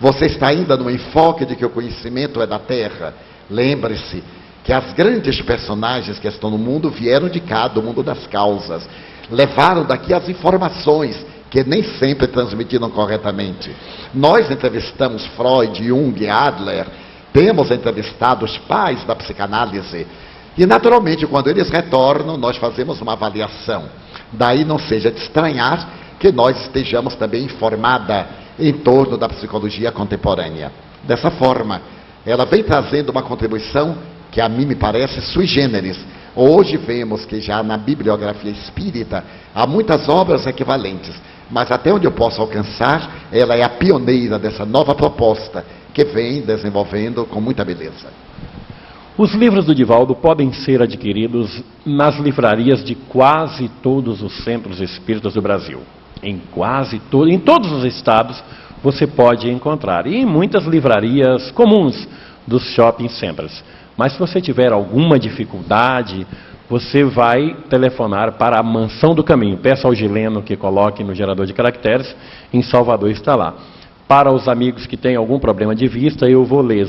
Você está ainda no enfoque de que o conhecimento é da Terra. Lembre-se que as grandes personagens que estão no mundo vieram de cá, do mundo das causas. Levaram daqui as informações, que nem sempre transmitiram corretamente. Nós entrevistamos Freud, Jung, Adler, temos entrevistado os pais da psicanálise. E, naturalmente, quando eles retornam, nós fazemos uma avaliação. Daí não seja de estranhar que nós estejamos também informada em torno da psicologia contemporânea. Dessa forma, ela vem trazendo uma contribuição que a mim me parece sui generis. Hoje vemos que já na bibliografia espírita há muitas obras equivalentes, mas até onde eu posso alcançar, ela é a pioneira dessa nova proposta que vem desenvolvendo com muita beleza. Os livros do Divaldo podem ser adquiridos nas livrarias de quase todos os centros espíritas do Brasil. Em todos os estados você pode encontrar. E em muitas livrarias comuns dos shopping centers. Mas se você tiver alguma dificuldade, você vai telefonar para a Mansão do Caminho. Peça ao Gileno que coloque no gerador de caracteres. Em Salvador está lá. Para os amigos que têm algum problema de vista, eu vou ler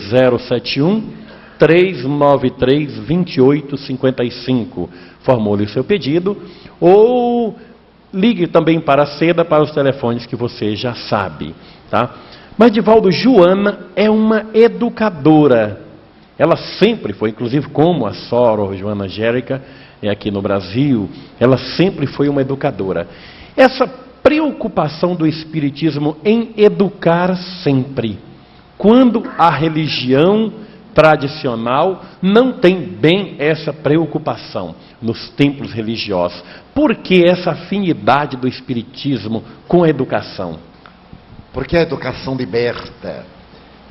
071-393-2855. Formule o seu pedido. Ou ligue também para a Seda, para os telefones que você já sabe. Tá? Mas, Divaldo, Joana é uma educadora. Ela sempre foi, inclusive como a Soror, Joana Angélica, aqui no Brasil, ela sempre foi uma educadora. Essa preocupação do Espiritismo em educar sempre, quando a religião tradicional não tem bem essa preocupação nos templos religiosos? Por que essa afinidade do Espiritismo com a educação? Porque a educação liberta.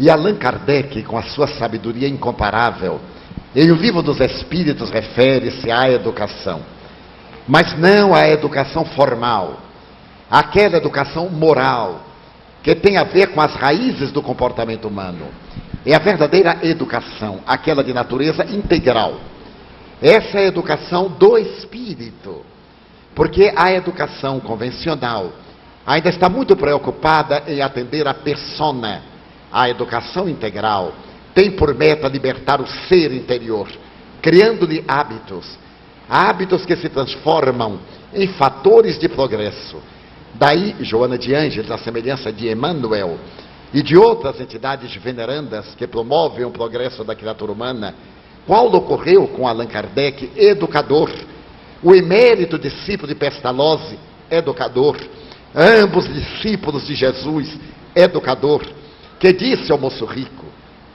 E Allan Kardec, com a sua sabedoria incomparável, em O Livro dos Espíritos refere-se à educação. Mas não à educação formal, àquela educação moral, que tem a ver com as raízes do comportamento humano. É a verdadeira educação, aquela de natureza integral. Essa é a educação do espírito. Porque a educação convencional ainda está muito preocupada em atender a persona. A educação integral tem por meta libertar o ser interior, criando-lhe hábitos. Hábitos que se transformam em fatores de progresso. Daí, Joana de Ângeles, a semelhança de Emmanuel e de outras entidades venerandas que promovem o progresso da criatura humana, qual ocorreu com Allan Kardec, educador, o emérito discípulo de Pestalozzi, educador, ambos discípulos de Jesus, educador, que disse ao moço rico: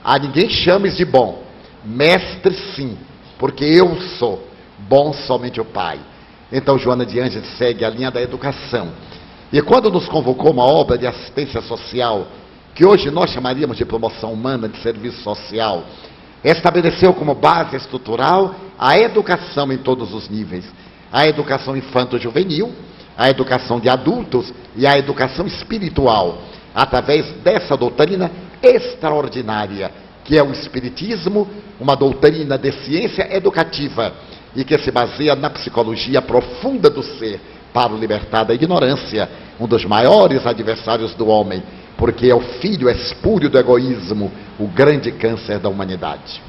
a ninguém chames de bom, mestre sim, porque eu sou, bom somente o Pai. Então Joana de Ângeles segue a linha da educação. E quando nos convocou uma obra de assistência social, que hoje nós chamaríamos de promoção humana, de serviço social, estabeleceu como base estrutural a educação em todos os níveis. A educação infanto-juvenil, a educação de adultos e a educação espiritual, através dessa doutrina extraordinária, que é o Espiritismo, uma doutrina de ciência educativa, e que se baseia na psicologia profunda do ser, para o libertar da ignorância, um dos maiores adversários do homem, porque é o filho espúrio do egoísmo, o grande câncer da humanidade.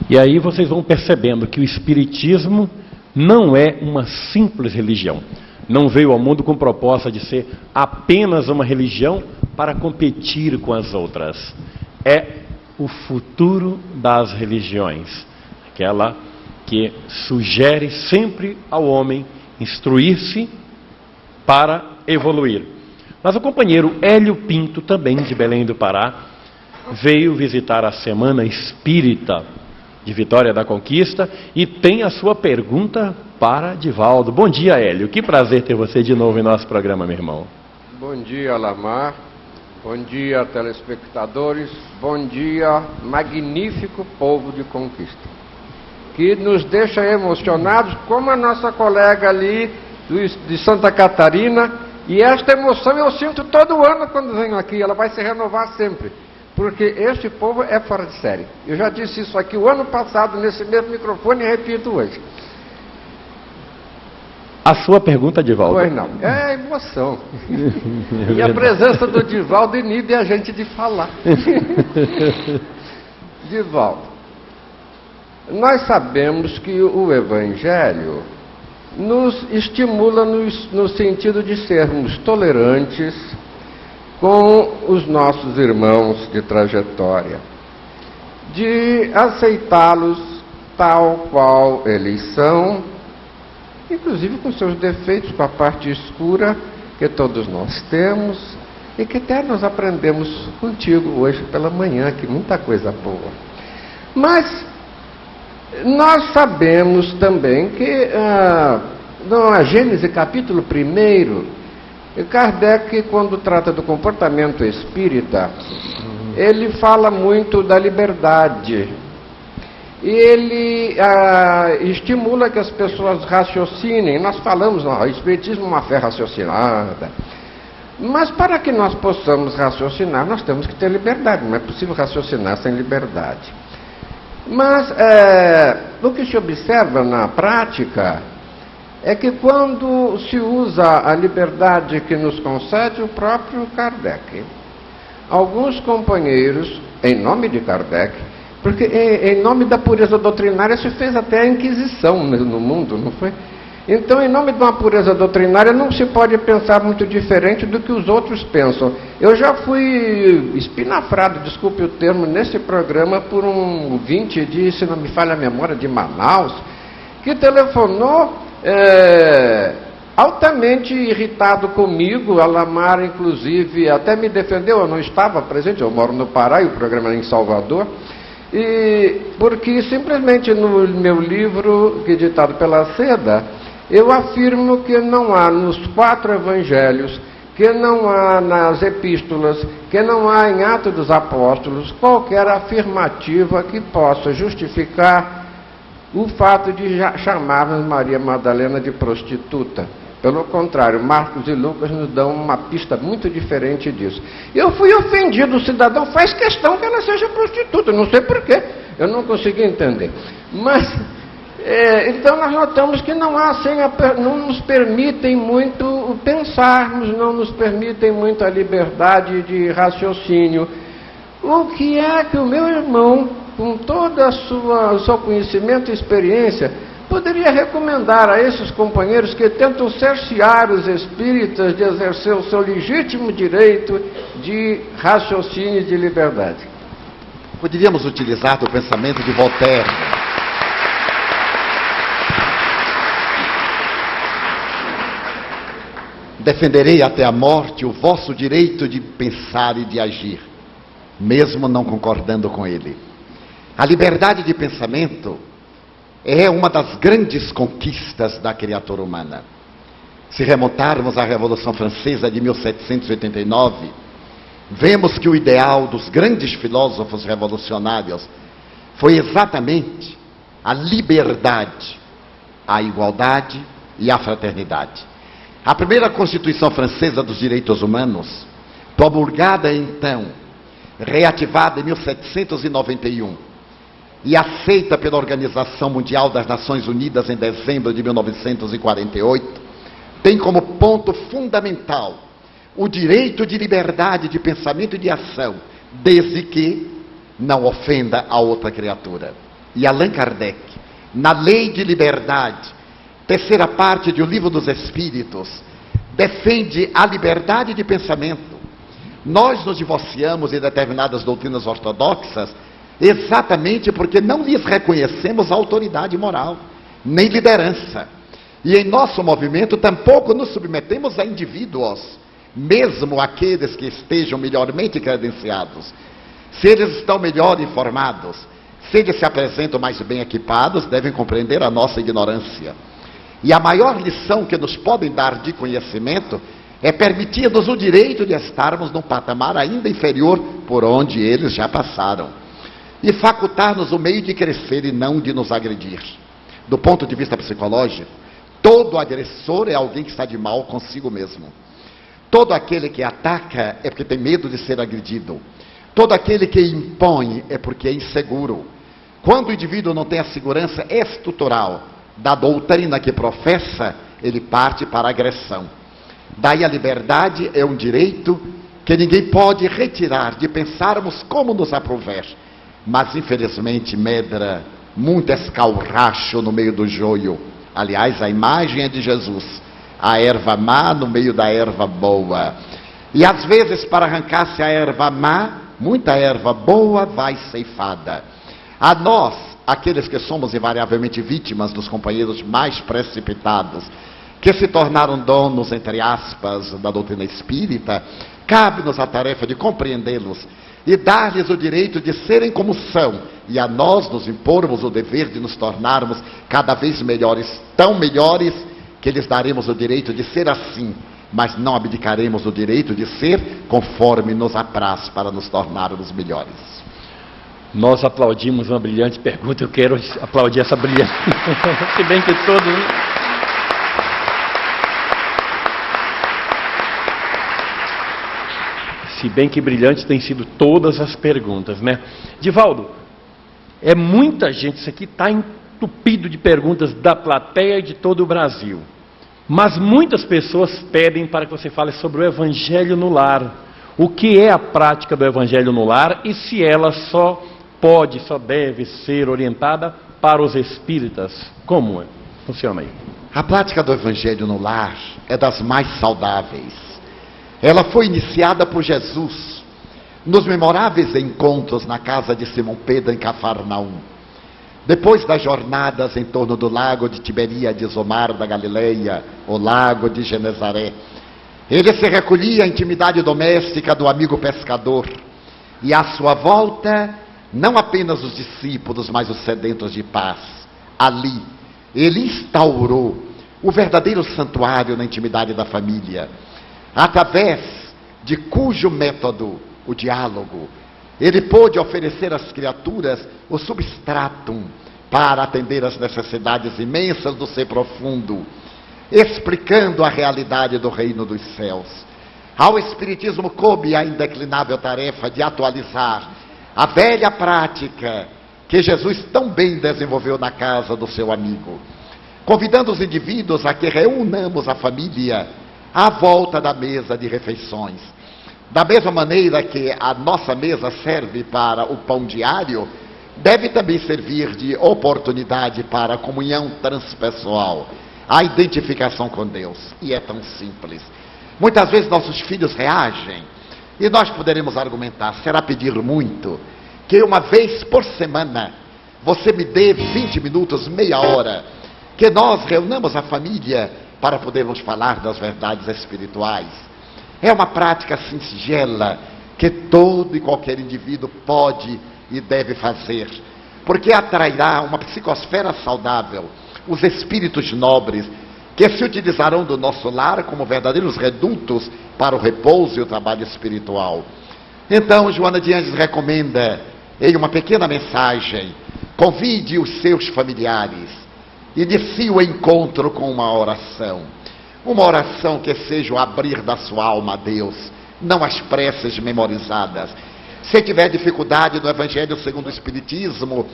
E aí vocês vão percebendo que o Espiritismo não é uma simples religião. Não veio ao mundo com proposta de ser apenas uma religião para competir com as outras. É o futuro das religiões, aquela que sugere sempre ao homem instruir-se para evoluir. Mas o companheiro Hélio Pinto, também de Belém do Pará, veio visitar a Semana Espírita de Vitória da Conquista e tem a sua pergunta para Divaldo. Bom dia, Hélio. Que prazer ter você de novo em nosso programa, meu irmão. Bom dia, Alamar. Bom dia, telespectadores. Bom dia, magnífico povo de Conquista, que nos deixa emocionados, como a nossa colega ali de Santa Catarina. E esta emoção eu sinto todo ano quando venho aqui, ela vai se renovar sempre, porque este povo é fora de série. Eu já disse isso aqui o ano passado, nesse mesmo microfone, e repito hoje. A sua pergunta, Divaldo? Pois não, é emoção. E a presença do Divaldo inibe a gente de falar. Divaldo, nós sabemos que o Evangelho nos estimula no sentido de sermos tolerantes com os nossos irmãos de trajetória, de aceitá-los tal qual eles são, inclusive com seus defeitos, com a parte escura que todos nós temos e que até nós aprendemos contigo hoje pela manhã, que muita coisa boa. Mas nós sabemos também que na Gênesis capítulo 1, Kardec, quando trata do comportamento espírita, ele fala muito da liberdade. E ele estimula que as pessoas raciocinem. Nós falamos, o Espiritismo é uma fé raciocinada. Mas para que nós possamos raciocinar, nós temos que ter liberdade. Não é possível raciocinar sem liberdade. Mas o que se observa na prática é que quando se usa a liberdade que nos concede o próprio Kardec, alguns companheiros, em nome de Kardec, porque em nome da pureza doutrinária se fez até a Inquisição no mundo, não foi? Então, em nome de uma pureza doutrinária, não se pode pensar muito diferente do que os outros pensam. Eu já fui espinafrado, desculpe o termo, nesse programa por um ouvinte de, se não me falha a memória, de Manaus, que telefonou altamente irritado comigo. A Lamar, inclusive, até me defendeu, eu não estava presente, eu moro no Pará e o programa era em Salvador, e porque simplesmente no meu livro, editado pela Seda, eu afirmo que não há nos 4 evangelhos, que não há nas epístolas, que não há em Atos dos Apóstolos, qualquer afirmativa que possa justificar o fato de chamarmos Maria Madalena de prostituta. Pelo contrário, Marcos e Lucas nos dão uma pista muito diferente disso. Eu fui ofendido, o cidadão faz questão que ela seja prostituta, não sei porquê, eu não consegui entender. Mas, então nós notamos que não há, não nos permitem muito pensarmos, não nos permitem muito a liberdade de raciocínio. O que é que o meu irmão, com todo o seu conhecimento e experiência, poderia recomendar a esses companheiros que tentam cercear os espíritas de exercer o seu legítimo direito de raciocínio e de liberdade? Poderíamos utilizar o pensamento de Voltaire. Defenderei até a morte o vosso direito de pensar e de agir, mesmo não concordando com ele. A liberdade de pensamento é uma das grandes conquistas da criatura humana. Se remontarmos à Revolução Francesa de 1789, vemos que o ideal dos grandes filósofos revolucionários foi exatamente a liberdade, a igualdade e a fraternidade. A primeira Constituição Francesa dos Direitos Humanos, promulgada então, reativada em 1791, e aceita pela Organização Mundial das Nações Unidas em dezembro de 1948, tem como ponto fundamental o direito de liberdade de pensamento e de ação, desde que não ofenda a outra criatura. E Allan Kardec, na Lei de Liberdade, terceira parte do Livro dos Espíritos, defende a liberdade de pensamento. Nós nos divorciamos em determinadas doutrinas ortodoxas exatamente porque não lhes reconhecemos autoridade moral, nem liderança. E em nosso movimento tampouco nos submetemos a indivíduos, mesmo aqueles que estejam melhormente credenciados. Se eles estão melhor informados, se eles se apresentam mais bem equipados, devem compreender a nossa ignorância. E a maior lição que nos podem dar de conhecimento é permitir-nos o direito de estarmos num patamar ainda inferior por onde eles já passaram. E facultar-nos o meio de crescer e não de nos agredir. Do ponto de vista psicológico, todo agressor é alguém que está de mal consigo mesmo. Todo aquele que ataca é porque tem medo de ser agredido. Todo aquele que impõe é porque é inseguro. Quando o indivíduo não tem a segurança estrutural da doutrina que professa, ele parte para a agressão. Daí a liberdade é um direito que ninguém pode retirar de pensarmos como nos aprouver. Mas infelizmente medra muito escalracho no meio do joio. Aliás, a imagem é de Jesus, a erva má no meio da erva boa. E às vezes, para arrancar-se a erva má, muita erva boa vai ceifada. A nós, aqueles que somos invariavelmente vítimas dos companheiros mais precipitados, que se tornaram donos, entre aspas, da doutrina espírita, cabe-nos a tarefa de compreendê-los e dar-lhes o direito de serem como são, e a nós nos impormos o dever de nos tornarmos cada vez melhores, tão melhores, que lhes daremos o direito de ser assim, mas não abdicaremos o direito de ser conforme nos apraz para nos tornarmos melhores. Nós aplaudimos uma brilhante pergunta, eu quero aplaudir essa brilhante, se bem que todos... Se bem que brilhantes têm sido todas as perguntas, né? Divaldo, é muita gente, isso aqui está entupido de perguntas da plateia de todo o Brasil. Mas muitas pessoas pedem para que você fale sobre o Evangelho no lar. O que é a prática do Evangelho no lar e se ela só deve ser orientada para os espíritas? Como é? Funciona aí. A prática do Evangelho no lar é das mais saudáveis. Ela foi iniciada por Jesus nos memoráveis encontros na casa de Simão Pedro em Cafarnaum. Depois das jornadas em torno do lago de Tiberíades, o mar da Galileia, o lago de Genezaré, ele se recolhia à intimidade doméstica do amigo pescador, e à sua volta, não apenas os discípulos, mas os sedentos de paz. Ali, ele instaurou o verdadeiro santuário na intimidade da família, através de cujo método, o diálogo, ele pôde oferecer às criaturas o substratum para atender às necessidades imensas do ser profundo, explicando a realidade do reino dos céus. Ao Espiritismo coube a indeclinável tarefa de atualizar a velha prática que Jesus tão bem desenvolveu na casa do seu amigo, convidando os indivíduos a que reunamos a família à volta da mesa de refeições. Da mesma maneira que a nossa mesa serve para o pão diário, deve também servir de oportunidade para a comunhão transpessoal, a identificação com Deus. E é tão simples. Muitas vezes nossos filhos reagem, e nós poderemos argumentar, será pedir muito, que uma vez por semana você me dê 20 minutos, meia hora, que nós reunamos a família para podermos falar das verdades espirituais. É uma prática singela que todo e qualquer indivíduo pode e deve fazer, porque atrairá uma psicosfera saudável, os espíritos nobres, que se utilizarão do nosso lar como verdadeiros redutos para o repouso e o trabalho espiritual. Então, Joana de Ângeles recomenda, em uma pequena mensagem, convide os seus familiares, inicie o encontro com uma oração que seja o abrir da sua alma a Deus, não as preces memorizadas. Se tiver dificuldade no Evangelho segundo o Espiritismo,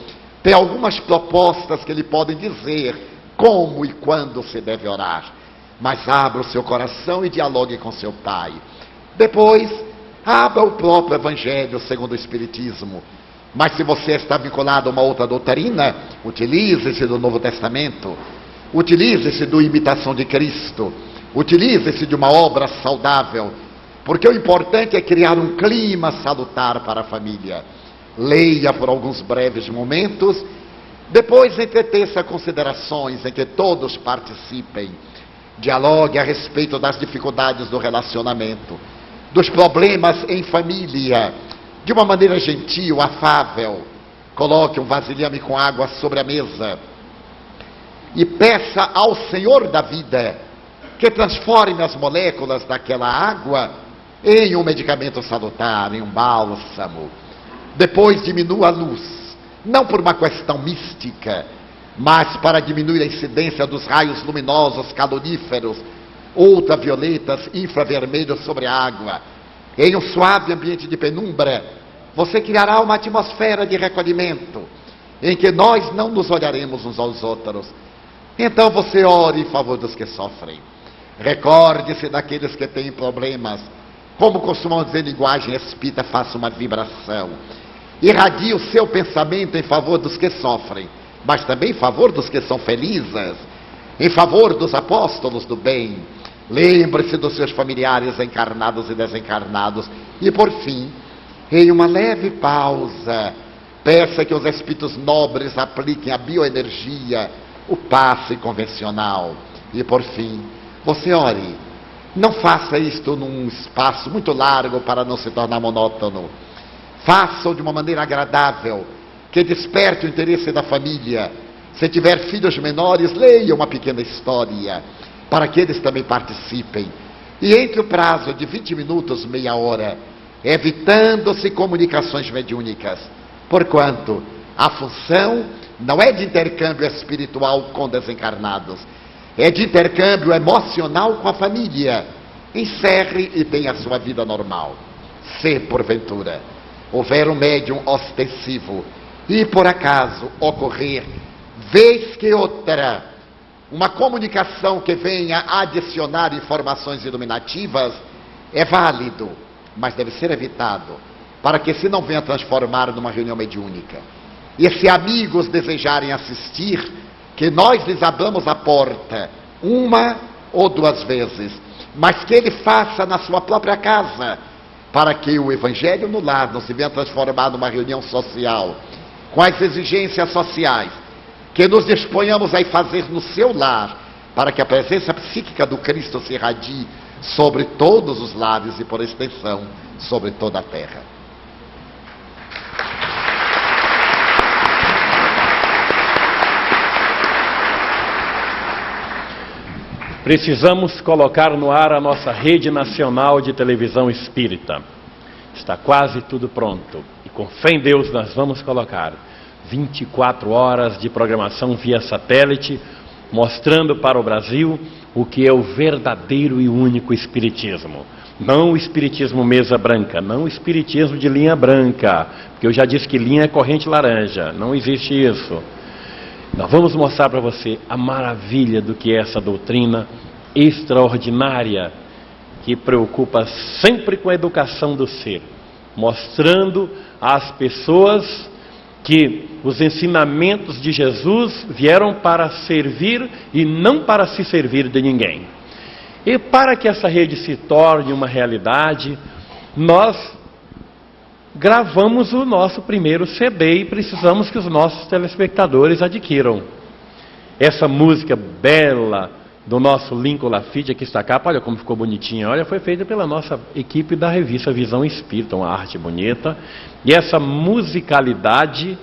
tem algumas propostas que lhe podem dizer como e quando se deve orar. Mas abra o seu coração e dialogue com seu Pai. Depois, abra o próprio Evangelho segundo o Espiritismo. Mas se você está vinculado a uma outra doutrina, utilize-se do Novo Testamento, utilize-se do Imitação de Cristo, utilize-se de uma obra saudável, porque o importante é criar um clima salutar para a família. Leia por alguns breves momentos, depois entreteça considerações em que todos participem, dialogue a respeito das dificuldades do relacionamento, dos problemas em família, de uma maneira gentil, afável. Coloque um vasilhame com água sobre a mesa e peça ao Senhor da vida que transforme as moléculas daquela água em um medicamento salutar, em um bálsamo. Depois diminua a luz, não por uma questão mística, mas para diminuir a incidência dos raios luminosos caloríferos, ultravioletas, infravermelhos sobre a água. Em um suave ambiente de penumbra, você criará uma atmosfera de recolhimento, em que nós não nos olharemos uns aos outros. Então você ore em favor dos que sofrem. Recorde-se daqueles que têm problemas. Como costumam dizer em linguagem espírita, faça uma vibração. Irradie o seu pensamento em favor dos que sofrem, mas também em favor dos que são felizes, em favor dos apóstolos do bem. Lembre-se dos seus familiares encarnados e desencarnados. E por fim, em uma leve pausa, peça que os espíritos nobres apliquem a bioenergia, o passe convencional. E por fim, você ore. Não faça isto num espaço muito largo para não se tornar monótono. Faça-o de uma maneira agradável, que desperte o interesse da família. Se tiver filhos menores, leia uma pequena história, para que eles também participem. E entre o prazo de 20 minutos, meia hora, evitando-se comunicações mediúnicas, porquanto a função não é de intercâmbio espiritual com desencarnados, é de intercâmbio emocional com a família. Encerre e tenha a sua vida normal. Se, porventura, houver um médium ostensivo e, por acaso, ocorrer, vez que outra, uma comunicação que venha adicionar informações iluminativas, é válido, mas deve ser evitado, para que se não venha transformar numa reunião mediúnica. E se amigos desejarem assistir, que nós lhes abramos a porta, uma ou duas vezes, mas que ele faça na sua própria casa, para que o Evangelho no lar não se venha transformar numa reunião social, com as exigências sociais, que nos disponhamos a fazer no seu lar, para que a presença psíquica do Cristo se irradie sobre todos os lares e, por extensão, sobre toda a terra. Precisamos colocar no ar a nossa rede nacional de televisão espírita. Está quase tudo pronto. E com fé em Deus nós vamos colocar 24 horas de programação via satélite, mostrando para o Brasil o que é o verdadeiro e único espiritismo. Não o espiritismo mesa branca, não o espiritismo de linha branca, porque eu já disse que linha é corrente laranja, não existe isso. Nós vamos mostrar para você a maravilha do que é essa doutrina extraordinária, que preocupa sempre com a educação do ser, mostrando às pessoas que os ensinamentos de Jesus vieram para servir e não para se servir de ninguém. E para que essa rede se torne uma realidade, nós gravamos o nosso primeiro CD e precisamos que os nossos telespectadores adquiram. Essa música bela do nosso Lincoln Lafite, aqui está a capa, olha como ficou bonitinha, olha, foi feita pela nossa equipe da revista Visão Espírita, uma arte bonita, e essa musicalidade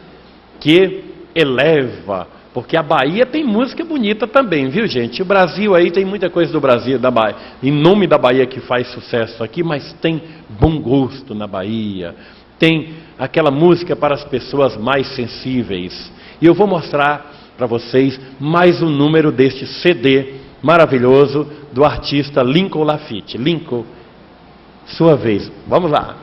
que eleva, porque a Bahia tem música bonita também, viu gente? O Brasil aí tem muita coisa do Brasil, da Bahia, em nome da Bahia que faz sucesso aqui, mas tem bom gosto na Bahia, tem aquela música para as pessoas mais sensíveis. E eu vou mostrar para vocês mais um número deste CD maravilhoso do artista Lincoln Lafite. Lincoln, sua vez. Vamos lá.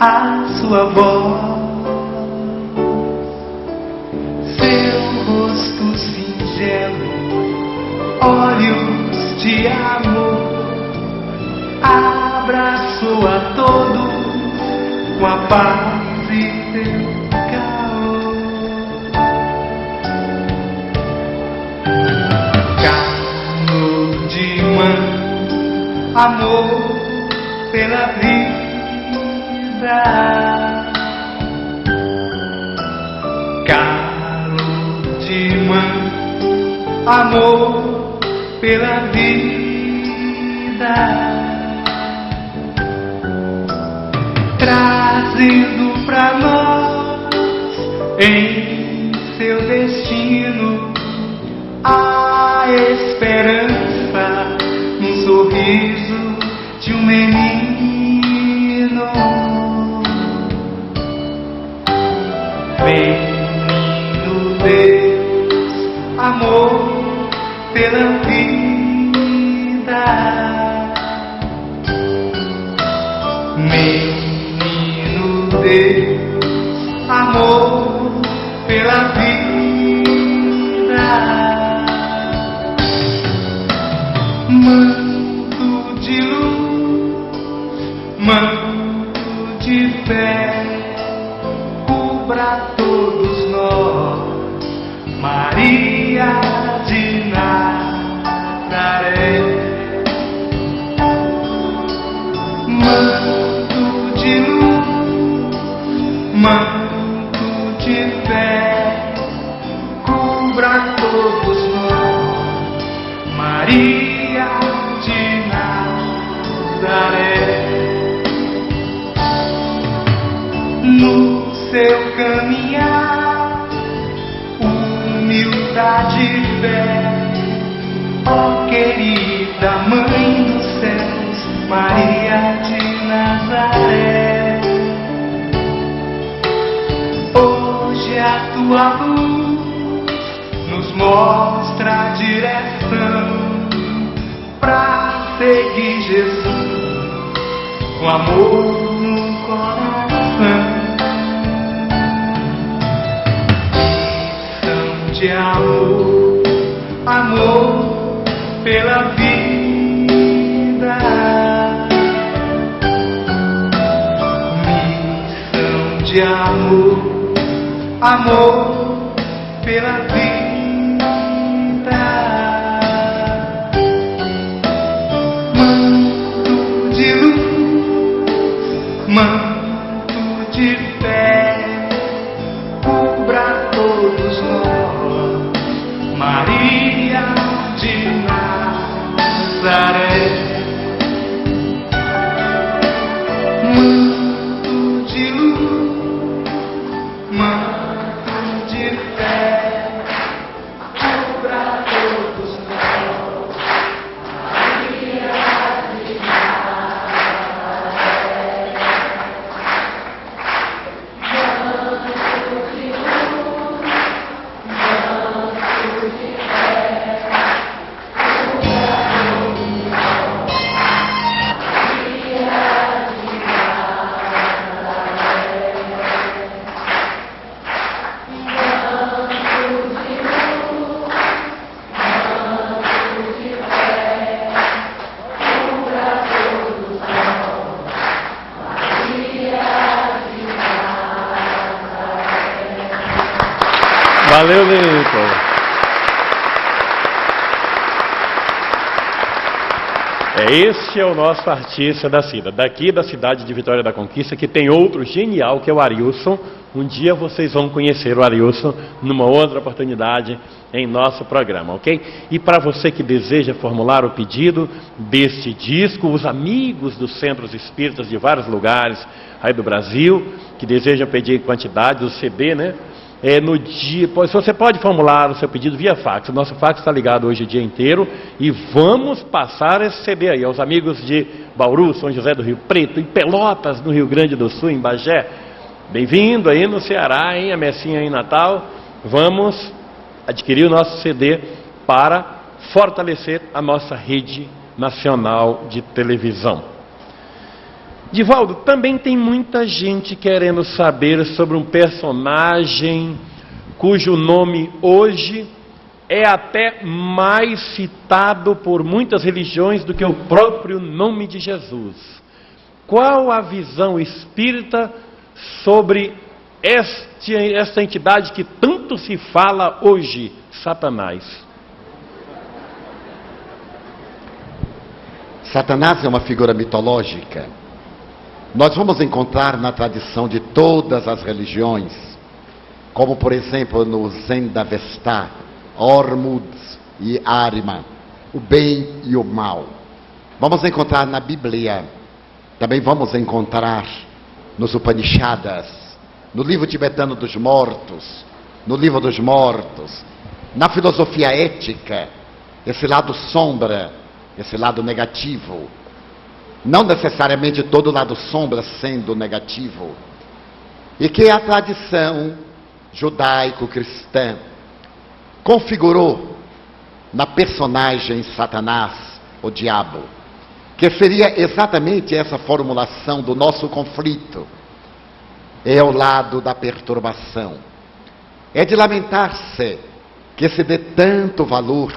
A sua voz, seu rosto singelo, olhos de amor, abraçou a todos com a paz e seu calor. Calor de mãe, amor pela vida, calor de mãe, amor pela vida, trazendo pra nós em seu destino a esperança, um sorriso de um menino. Menino Deus, amor pela vida. Menino Deus, amor pela vida. Manto de luz, manto de fé, cubra todos nós, Maria de Nazaré. Manto de luz, manto de fé, cubra todos nós, Maria de Nazaré. No seu caminhar, humildade e fé, ó querida Mãe dos céus, Maria de Nazaré. Hoje a tua luz nos mostra a direção pra seguir Jesus com amor no coração. De amor, amor pela vida. Missão de amor, amor pela vida. Manto de luz, manto de fé, cubra todos nós, Maria de Nazaré. Manto de luz, manto de fé, cubra todos nós, Maria de Nazaré. Manto de luz, manto de fé, Valeu, Lincoln. Esse é o nosso artista da Cida, daqui da cidade de Vitória da Conquista, que tem outro genial, que é o Arilson. Um dia vocês vão conhecer o Arilson numa outra oportunidade em nosso programa, ok? E para você que deseja formular o pedido deste disco, os amigos dos centros espíritas de vários lugares aí do Brasil, que desejam pedir quantidade do CD, né? No dia, você pode formular o seu pedido via fax. O nosso fax está ligado hoje o dia inteiro e vamos passar esse CD aí aos amigos de Bauru, São José do Rio Preto, em Pelotas, no Rio Grande do Sul, em Bagé. Bem-vindo aí no Ceará, em Amecinha, em Natal. Vamos adquirir o nosso CD para fortalecer a nossa rede nacional de televisão. Divaldo, também tem muita gente querendo saber sobre um personagem cujo nome hoje é até mais citado por muitas religiões do que o próprio nome de Jesus. Qual a visão espírita sobre esta entidade que tanto se fala hoje, Satanás? Satanás é uma figura mitológica. Nós vamos encontrar na tradição de todas as religiões, como por exemplo no Zendavesta, Ormuzd e Ahriman, o bem e o mal. Vamos encontrar na Bíblia, também vamos encontrar nos Upanishads, no livro tibetano dos mortos, no livro dos mortos, na filosofia ética, esse lado sombra, esse lado negativo. Não necessariamente todo lado sombra sendo negativo. E que a tradição judaico-cristã configurou na personagem Satanás, o diabo, que seria exatamente essa formulação do nosso conflito. É o lado da perturbação. É de lamentar-se que se dê tanto valor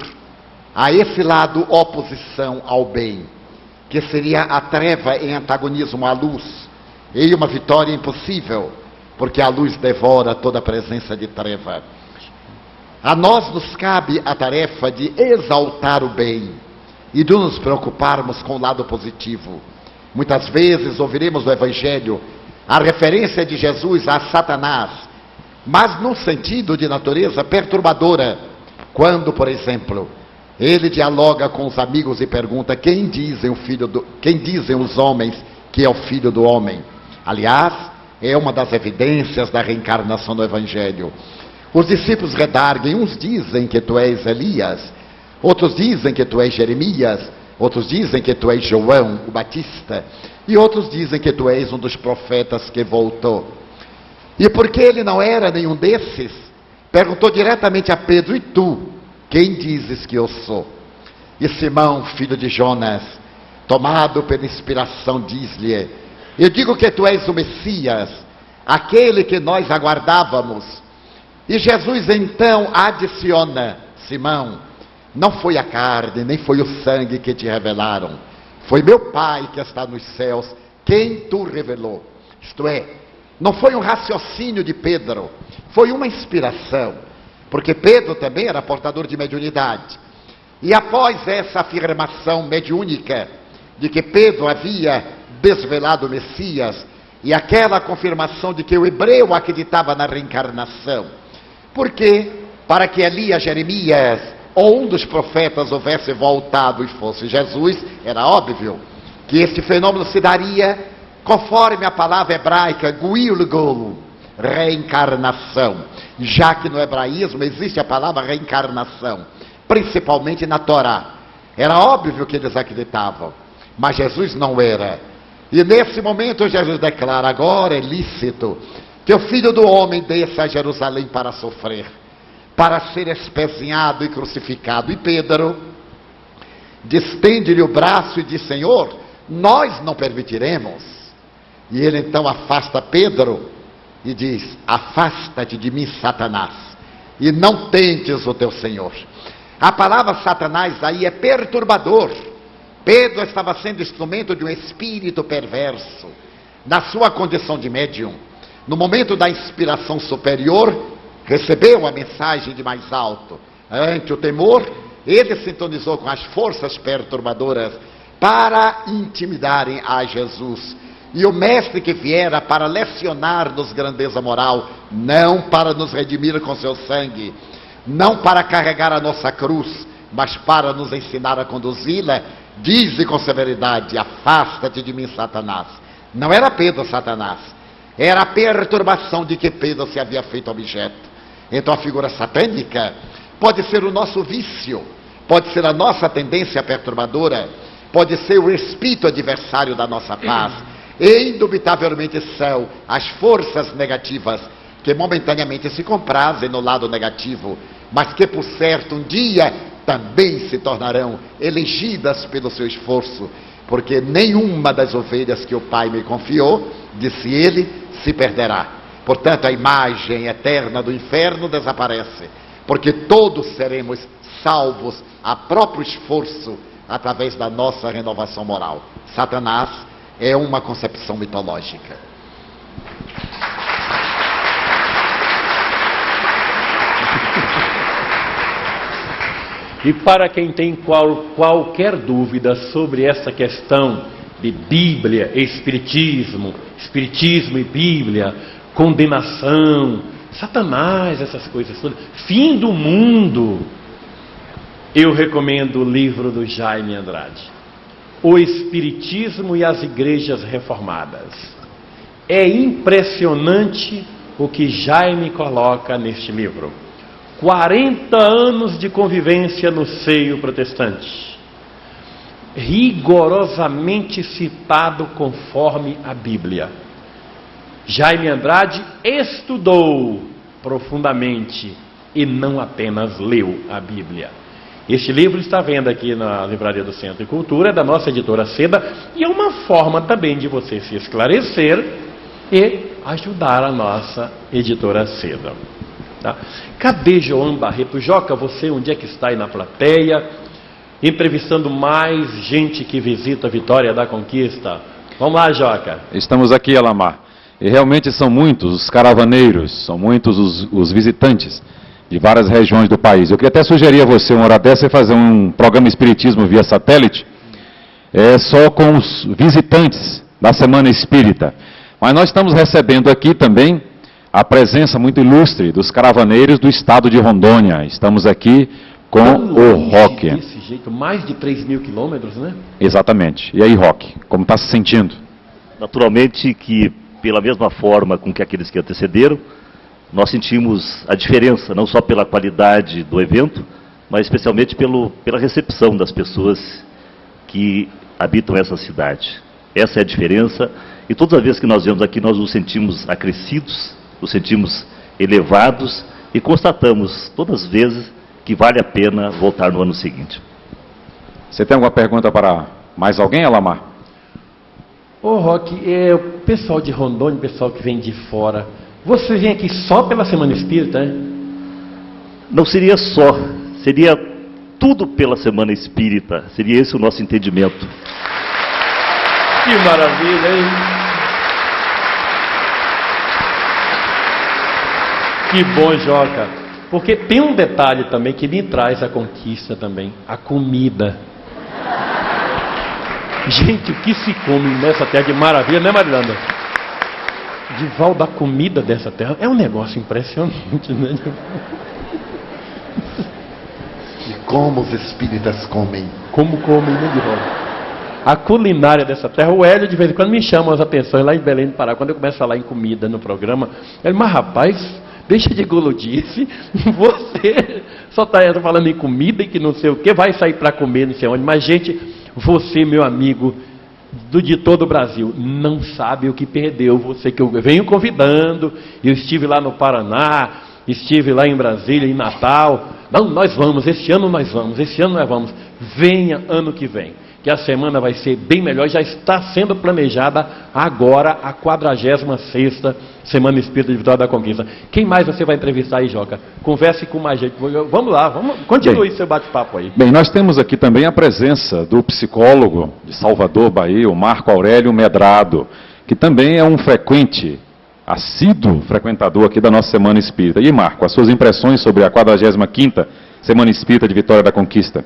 a esse lado oposição ao bem, que seria a treva em antagonismo à luz, e uma vitória impossível, porque a luz devora toda a presença de treva. A nós nos cabe a tarefa de exaltar o bem e de nos preocuparmos com o lado positivo. Muitas vezes ouviremos no Evangelho a referência de Jesus a Satanás, mas no sentido de natureza perturbadora, quando, por exemplo, ele dialoga com os amigos e pergunta: quem dizem os homens que é o filho do homem? Aliás, é uma das evidências da reencarnação do Evangelho. Os discípulos redarguem: uns dizem que tu és Elias, outros dizem que tu és Jeremias, outros dizem que tu és João, o Batista, e outros dizem que tu és um dos profetas que voltou. E porque ele não era nenhum desses, perguntou diretamente a Pedro: e tu? Quem dizes que eu sou? E Simão, filho de Jonas, tomado pela inspiração, diz-lhe: eu digo que tu és o Messias, aquele que nós aguardávamos. E Jesus então adiciona: Simão, Não foi a carne, nem foi o sangue que te revelaram. Foi meu Pai que está nos céus, quem tu revelou. Isto é, não foi um raciocínio de Pedro, foi uma inspiração. Porque Pedro também era portador de mediunidade. E após essa afirmação mediúnica de que Pedro havia desvelado o Messias, e aquela confirmação de que o hebreu acreditava na reencarnação, porque para que Elias, Jeremias ou um dos profetas houvesse voltado e fosse Jesus, era óbvio que este fenômeno se daria conforme a palavra hebraica guilgul, reencarnação, já que no hebraísmo existe a palavra reencarnação, principalmente na Torá. Era óbvio que eles acreditavam, mas Jesus não era. E nesse momento Jesus declara: agora é lícito que o Filho do Homem desça a Jerusalém para sofrer, para ser espezinhado e crucificado. E Pedro distende-lhe o braço e diz: Senhor, nós não permitiremos. E ele então afasta Pedro e diz: afasta-te de mim, Satanás, e não tentes o teu Senhor. A palavra Satanás aí é perturbador. Pedro estava sendo instrumento de um espírito perverso, na sua condição de médium. No momento da inspiração superior, recebeu a mensagem de mais alto. Ante o temor, ele sintonizou com as forças perturbadoras para intimidarem a Jesus. E o mestre que viera para lecionar-nos grandeza moral, não para nos redimir com seu sangue, não para carregar a nossa cruz, mas para nos ensinar a conduzi-la, diz com severidade: afasta-te de mim, Satanás. Não era Pedro Satanás, era a perturbação de que Pedro se havia feito objeto. Então a figura satânica pode ser o nosso vício, pode ser a nossa tendência perturbadora, pode ser o espírito adversário da nossa paz. E indubitavelmente são as forças negativas que momentaneamente se comprazem no lado negativo, mas que por certo um dia também se tornarão elegidas pelo seu esforço, porque nenhuma das ovelhas que o Pai me confiou, disse ele, se perderá. Portanto, a imagem eterna do inferno desaparece, porque todos seremos salvos a próprio esforço, através da nossa renovação moral. Satanás é uma concepção mitológica. E para quem tem qualquer dúvida sobre essa questão de Bíblia e Espiritismo, Espiritismo e Bíblia, condenação, Satanás, essas coisas todas, fim do mundo, eu recomendo o livro do Jaime Andrade, O Espiritismo e as Igrejas Reformadas. É impressionante o que Jaime coloca neste livro. 40 anos de convivência no seio protestante, rigorosamente citado conforme a Bíblia. Jaime Andrade estudou profundamente e não apenas leu a Bíblia. Este livro está à venda aqui na Livraria do Centro e Cultura, é da nossa editora Seda, e é uma forma também de você se esclarecer e ajudar a nossa editora Seda. Tá? Cadê João Barreto? Joca, você onde é que está aí na plateia, entrevistando mais gente que visita a Vitória da Conquista? Vamos lá, Joca. Estamos aqui, Alamar. E realmente são muitos os caravaneiros, são muitos os visitantes de várias regiões do país. Eu queria até sugerir a você, uma hora dessa, fazer um programa Espiritismo via satélite, só com os visitantes da Semana Espírita. Mas nós estamos recebendo aqui também a presença muito ilustre dos caravaneiros do estado de Rondônia. Estamos aqui com o Roque. Desse jeito, mais de 3.000 quilômetros, né? Exatamente. E aí, Roque, como está se sentindo? Naturalmente que, pela mesma forma com que aqueles que antecederam, nós sentimos a diferença, não só pela qualidade do evento, mas especialmente pela recepção das pessoas que habitam essa cidade. Essa é a diferença, e todas as vezes que nós vemos aqui, nós nos sentimos acrescidos, nos sentimos elevados e constatamos todas as vezes que vale a pena voltar no ano seguinte. Você tem alguma pergunta para mais alguém, Alamar? Ô Roque, o pessoal de Rondônia, o pessoal que vem de fora, você vem aqui só pela Semana Espírita, né? Não seria só, seria tudo pela Semana Espírita. Seria esse o nosso entendimento. Que maravilha, hein? Que bom, Joca. Porque tem um detalhe também que me traz a conquista também. A comida. Gente, o que se come nessa terra de maravilha, né, Marilanda? Divaldo, a comida dessa terra é um negócio impressionante, né? E como os espíritas comem. Como comem, né, Divaldo? A culinária dessa terra, o Hélio de vez em quando me chama as atenções lá em Belém do Pará, quando eu começo a falar em comida no programa, ele, mas rapaz, deixa de guludice, você só está falando em comida e que não sei o que, vai sair para comer não sei onde, mas gente, você, meu amigo, de todo o Brasil, não sabe o que perdeu, você que eu venho convidando, eu estive lá no Paraná, estive lá em Brasília, em Natal, não, nós vamos, esse ano nós vamos, venha ano que vem, que a semana vai ser bem melhor, já está sendo planejada agora a 46ª Semana Espírita de Vitória da Conquista. Quem mais você vai entrevistar aí, Joca? Converse com mais gente. Vamos lá, continue seu bate-papo aí. Bem, nós temos aqui também a presença do psicólogo de Salvador, Bahia, o Marco Aurélio Medrado, que também é um frequente, assíduo frequentador aqui da nossa Semana Espírita. E Marco, as suas impressões sobre a 45ª Semana Espírita de Vitória da Conquista?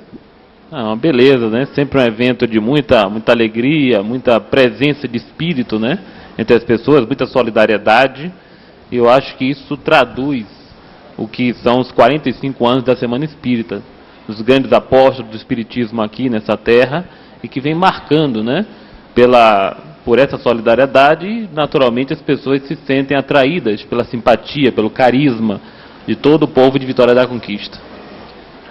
Uma beleza, né? Sempre um evento de muita alegria, muita presença de espírito, né? Entre as pessoas, muita solidariedade. E eu acho que isso traduz o que são os 45 anos da Semana Espírita, os grandes apóstolos do espiritismo aqui nessa terra, e que vem marcando, né? Por essa solidariedade, e naturalmente as pessoas se sentem atraídas pela simpatia, pelo carisma de todo o povo de Vitória da Conquista.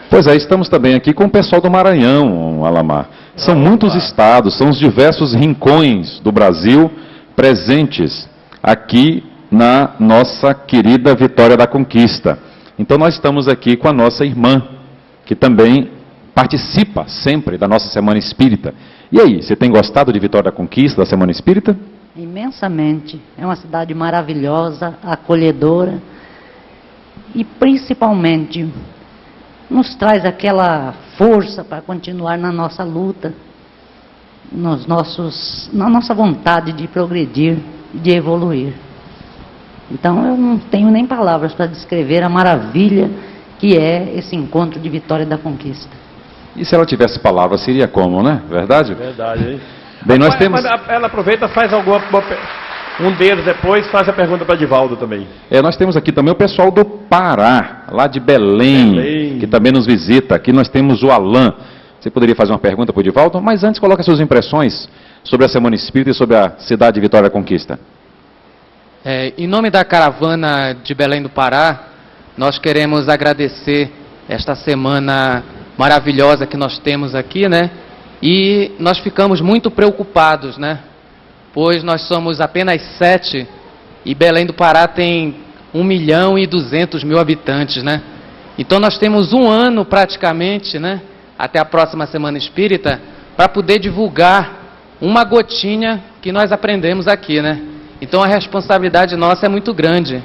Pois é, estamos também aqui com o pessoal do Maranhão, Alamar. São muitos estados, são os diversos rincões do Brasil presentes aqui na nossa querida Vitória da Conquista. Então nós estamos aqui com a nossa irmã, que também participa sempre da nossa Semana Espírita. E aí, você tem gostado de Vitória da Conquista, da Semana Espírita? Imensamente. É uma cidade maravilhosa, acolhedora e principalmente nos traz aquela força para continuar na nossa luta, na nossa vontade de progredir, de evoluir. Então eu não tenho nem palavras para descrever a maravilha que é esse encontro de Vitória da Conquista. E se ela tivesse palavras, seria como, né? Verdade? Verdade, hein? Bem, nós temos... Ela aproveita, faz alguma... Um deles depois faz a pergunta para Divaldo também. Nós temos aqui também o pessoal do Pará, lá de Belém, que também nos visita. Aqui nós temos o Alain. Você poderia fazer uma pergunta para o Divaldo? Mas antes, coloque as suas impressões sobre a Semana Espírita e sobre a cidade de Vitória da Conquista. Em nome da caravana de Belém do Pará, nós queremos agradecer esta semana maravilhosa que nós temos aqui, né? E nós ficamos muito preocupados, né? Pois nós somos apenas 7 e Belém do Pará tem 1.200.000 habitantes, né? Então nós temos um ano praticamente, né? Até a próxima Semana Espírita, para poder divulgar uma gotinha que nós aprendemos aqui, né? Então a responsabilidade nossa é muito grande.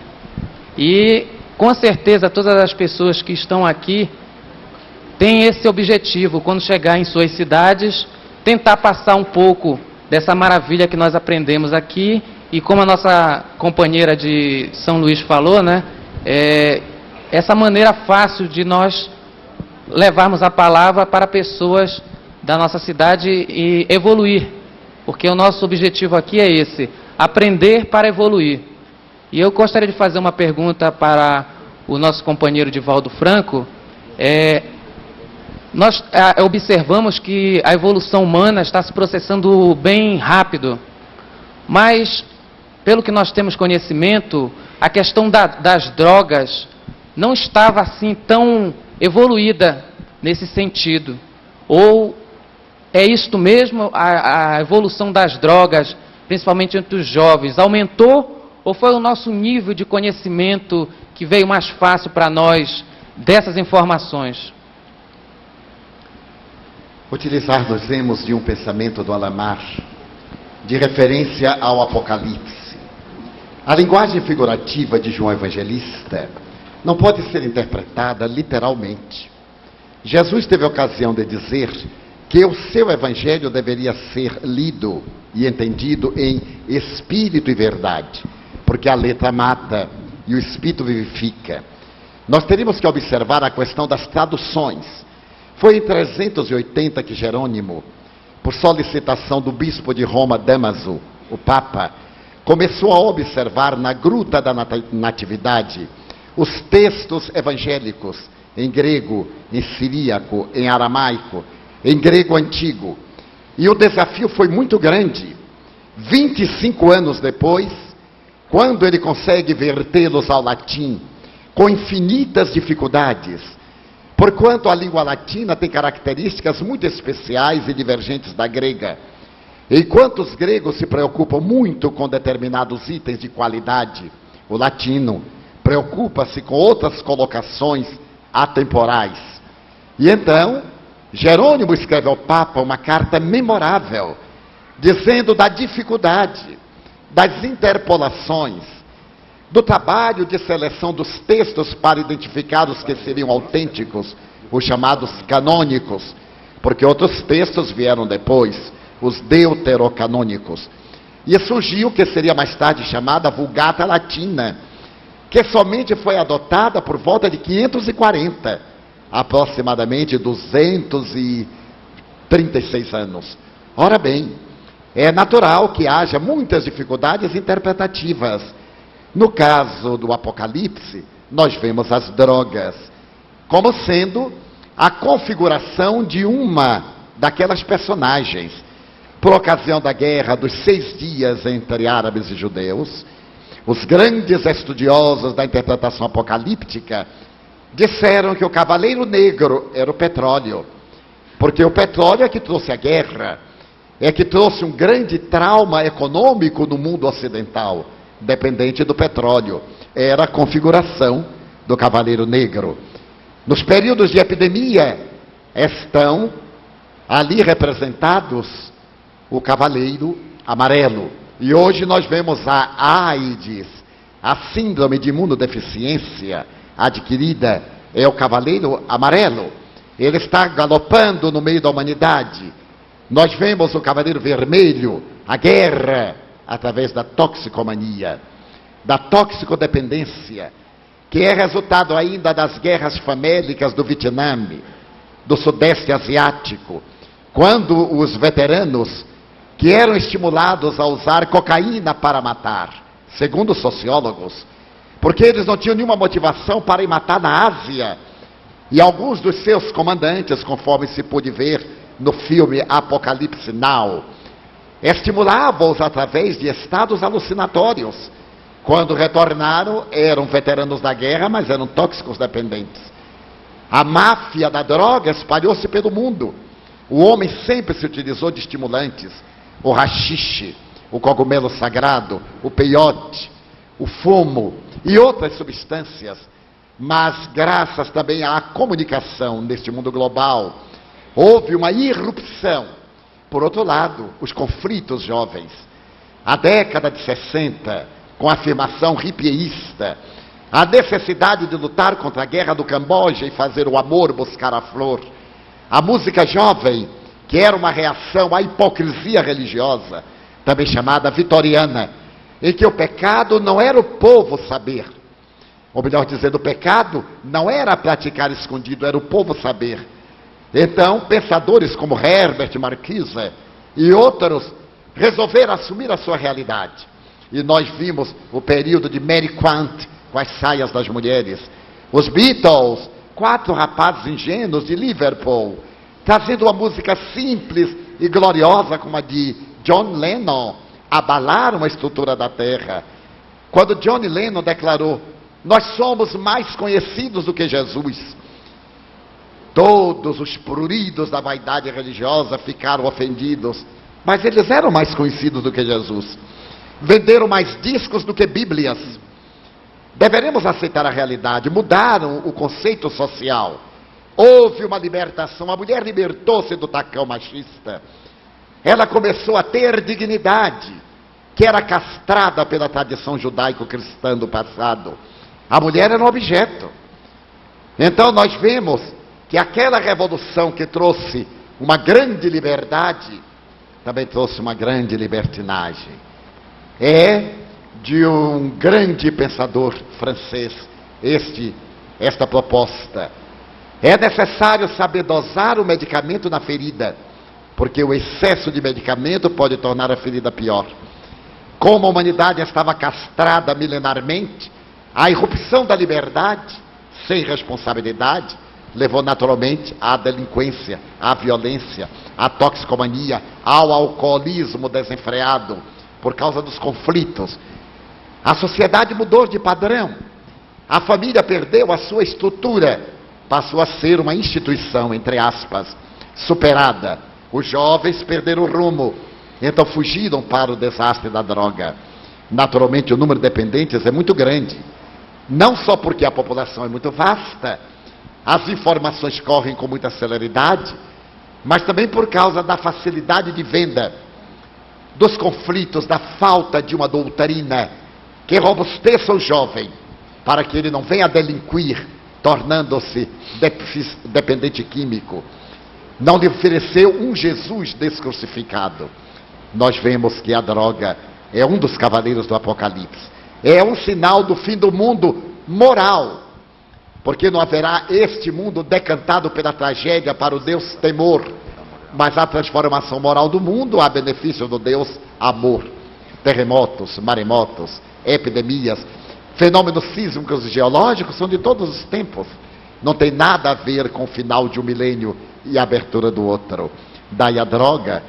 E com certeza todas as pessoas que estão aqui têm esse objetivo, quando chegar em suas cidades, tentar passar um pouco dessa maravilha que nós aprendemos aqui, e como a nossa companheira de São Luís falou, né, essa maneira fácil de nós levarmos a palavra para pessoas da nossa cidade e evoluir, porque o nosso objetivo aqui é esse, aprender para evoluir. E eu gostaria de fazer uma pergunta para o nosso companheiro Divaldo Franco. Nós observamos que a evolução humana está se processando bem rápido, mas, pelo que nós temos conhecimento, a questão das drogas não estava assim tão evoluída nesse sentido. Ou é isto mesmo, a evolução das drogas, principalmente entre os jovens, aumentou, ou foi o nosso nível de conhecimento que veio mais fácil para nós dessas informações? Utilizar-nos-emos de um pensamento do Alamar, de referência ao Apocalipse. A linguagem figurativa de João Evangelista não pode ser interpretada literalmente. Jesus teve a ocasião de dizer que o seu evangelho deveria ser lido e entendido em espírito e verdade, porque a letra mata e o espírito vivifica. Nós teríamos que observar a questão das traduções. Foi em 380 que Jerônimo, por solicitação do bispo de Roma, Damaso, o Papa, começou a observar na Gruta da Natividade os textos evangélicos em grego, em siríaco, em aramaico, em grego antigo. E o desafio foi muito grande. 25 anos depois, quando ele consegue vertê-los ao latim, com infinitas dificuldades, porquanto a língua latina tem características muito especiais e divergentes da grega. Enquanto os gregos se preocupam muito com determinados itens de qualidade, o latino preocupa-se com outras colocações atemporais. E então, Jerônimo escreve ao Papa uma carta memorável, dizendo da dificuldade, das interpolações, do trabalho de seleção dos textos para identificar os que seriam autênticos, os chamados canônicos, porque outros textos vieram depois, os deuterocanônicos. E surgiu o que seria mais tarde chamada Vulgata Latina, que somente foi adotada por volta de 540, aproximadamente 236 anos. Ora bem, é natural que haja muitas dificuldades interpretativas. No caso do Apocalipse, nós vemos as drogas como sendo a configuração de uma daquelas personagens. Por ocasião da guerra dos 6 dias entre árabes e judeus, os grandes estudiosos da interpretação apocalíptica disseram que o cavaleiro negro era o petróleo, porque o petróleo é que trouxe a guerra, é que trouxe um grande trauma econômico no mundo ocidental, dependente do petróleo. Era a configuração do cavaleiro negro. Nos períodos de epidemia, estão ali representados o cavaleiro amarelo. E hoje nós vemos a AIDS, a síndrome de imunodeficiência adquirida, é o cavaleiro amarelo. Ele está galopando no meio da humanidade. Nós vemos o cavaleiro vermelho, a guerra, através da toxicomania, da toxicodependência, que é resultado ainda das guerras famélicas do Vietnã, do Sudeste Asiático, quando os veteranos que eram estimulados a usar cocaína para matar, segundo os sociólogos, porque eles não tinham nenhuma motivação para ir matar na Ásia, e alguns dos seus comandantes, conforme se pôde ver no filme Apocalipse Now, estimulavam-os através de estados alucinatórios. Quando retornaram, eram veteranos da guerra, mas eram tóxicos dependentes. A máfia da droga espalhou-se pelo mundo. O homem sempre se utilizou de estimulantes. O haxixe, o cogumelo sagrado, o peiote, o fumo e outras substâncias. Mas graças também à comunicação neste mundo global, houve uma irrupção. Por outro lado, os conflitos jovens. A década de 60, com a afirmação hippieísta, a necessidade de lutar contra a guerra do Camboja e fazer o amor buscar a flor. A música jovem, que era uma reação à hipocrisia religiosa, também chamada vitoriana, em que o pecado não era o povo saber. Ou melhor dizendo, o pecado não era praticar escondido, era o povo saber. Então, pensadores como Herbert Marcuse e outros resolveram assumir a sua realidade. E nós vimos o período de Mary Quant, com as saias das mulheres. Os Beatles, 4 rapazes ingênuos de Liverpool, trazendo uma música simples e gloriosa como a de John Lennon, abalaram a estrutura da terra. Quando John Lennon declarou: nós somos mais conhecidos do que Jesus, todos os pruridos da vaidade religiosa ficaram ofendidos, mas eles eram mais conhecidos do que Jesus. Venderam mais discos do que Bíblias. Deveremos aceitar a realidade. Mudaram o conceito social. Houve uma libertação. A mulher libertou-se do tacão machista. Ela começou a ter dignidade, que era castrada pela tradição judaico-cristã do passado. A mulher era um objeto. Então nós vemos que aquela revolução que trouxe uma grande liberdade, também trouxe uma grande libertinagem. É de um grande pensador francês esta proposta. É necessário saber dosar o medicamento na ferida, porque o excesso de medicamento pode tornar a ferida pior. Como a humanidade estava castrada milenarmente, a irrupção da liberdade, sem responsabilidade, levou naturalmente à delinquência, à violência, à toxicomania, ao alcoolismo desenfreado, por causa dos conflitos. A sociedade mudou de padrão. A família perdeu a sua estrutura, passou a ser uma instituição, entre aspas, superada. Os jovens perderam o rumo, então fugiram para o desastre da droga. Naturalmente, o número de dependentes é muito grande. Não só porque a população é muito vasta, as informações correm com muita celeridade, mas também por causa da facilidade de venda, dos conflitos, da falta de uma doutrina que robusteça o jovem, para que ele não venha a delinquir, tornando-se dependente químico. Não lhe ofereceu um Jesus descrucificado. Nós vemos que a droga é um dos cavaleiros do Apocalipse. É um sinal do fim do mundo moral, porque não haverá este mundo decantado pela tragédia para o Deus temor, mas a transformação moral do mundo a benefício do Deus amor. Terremotos, maremotos, epidemias, fenômenos sísmicos e geológicos são de todos os tempos. Não tem nada a ver com o final de um milênio e a abertura do outro. Daí a droga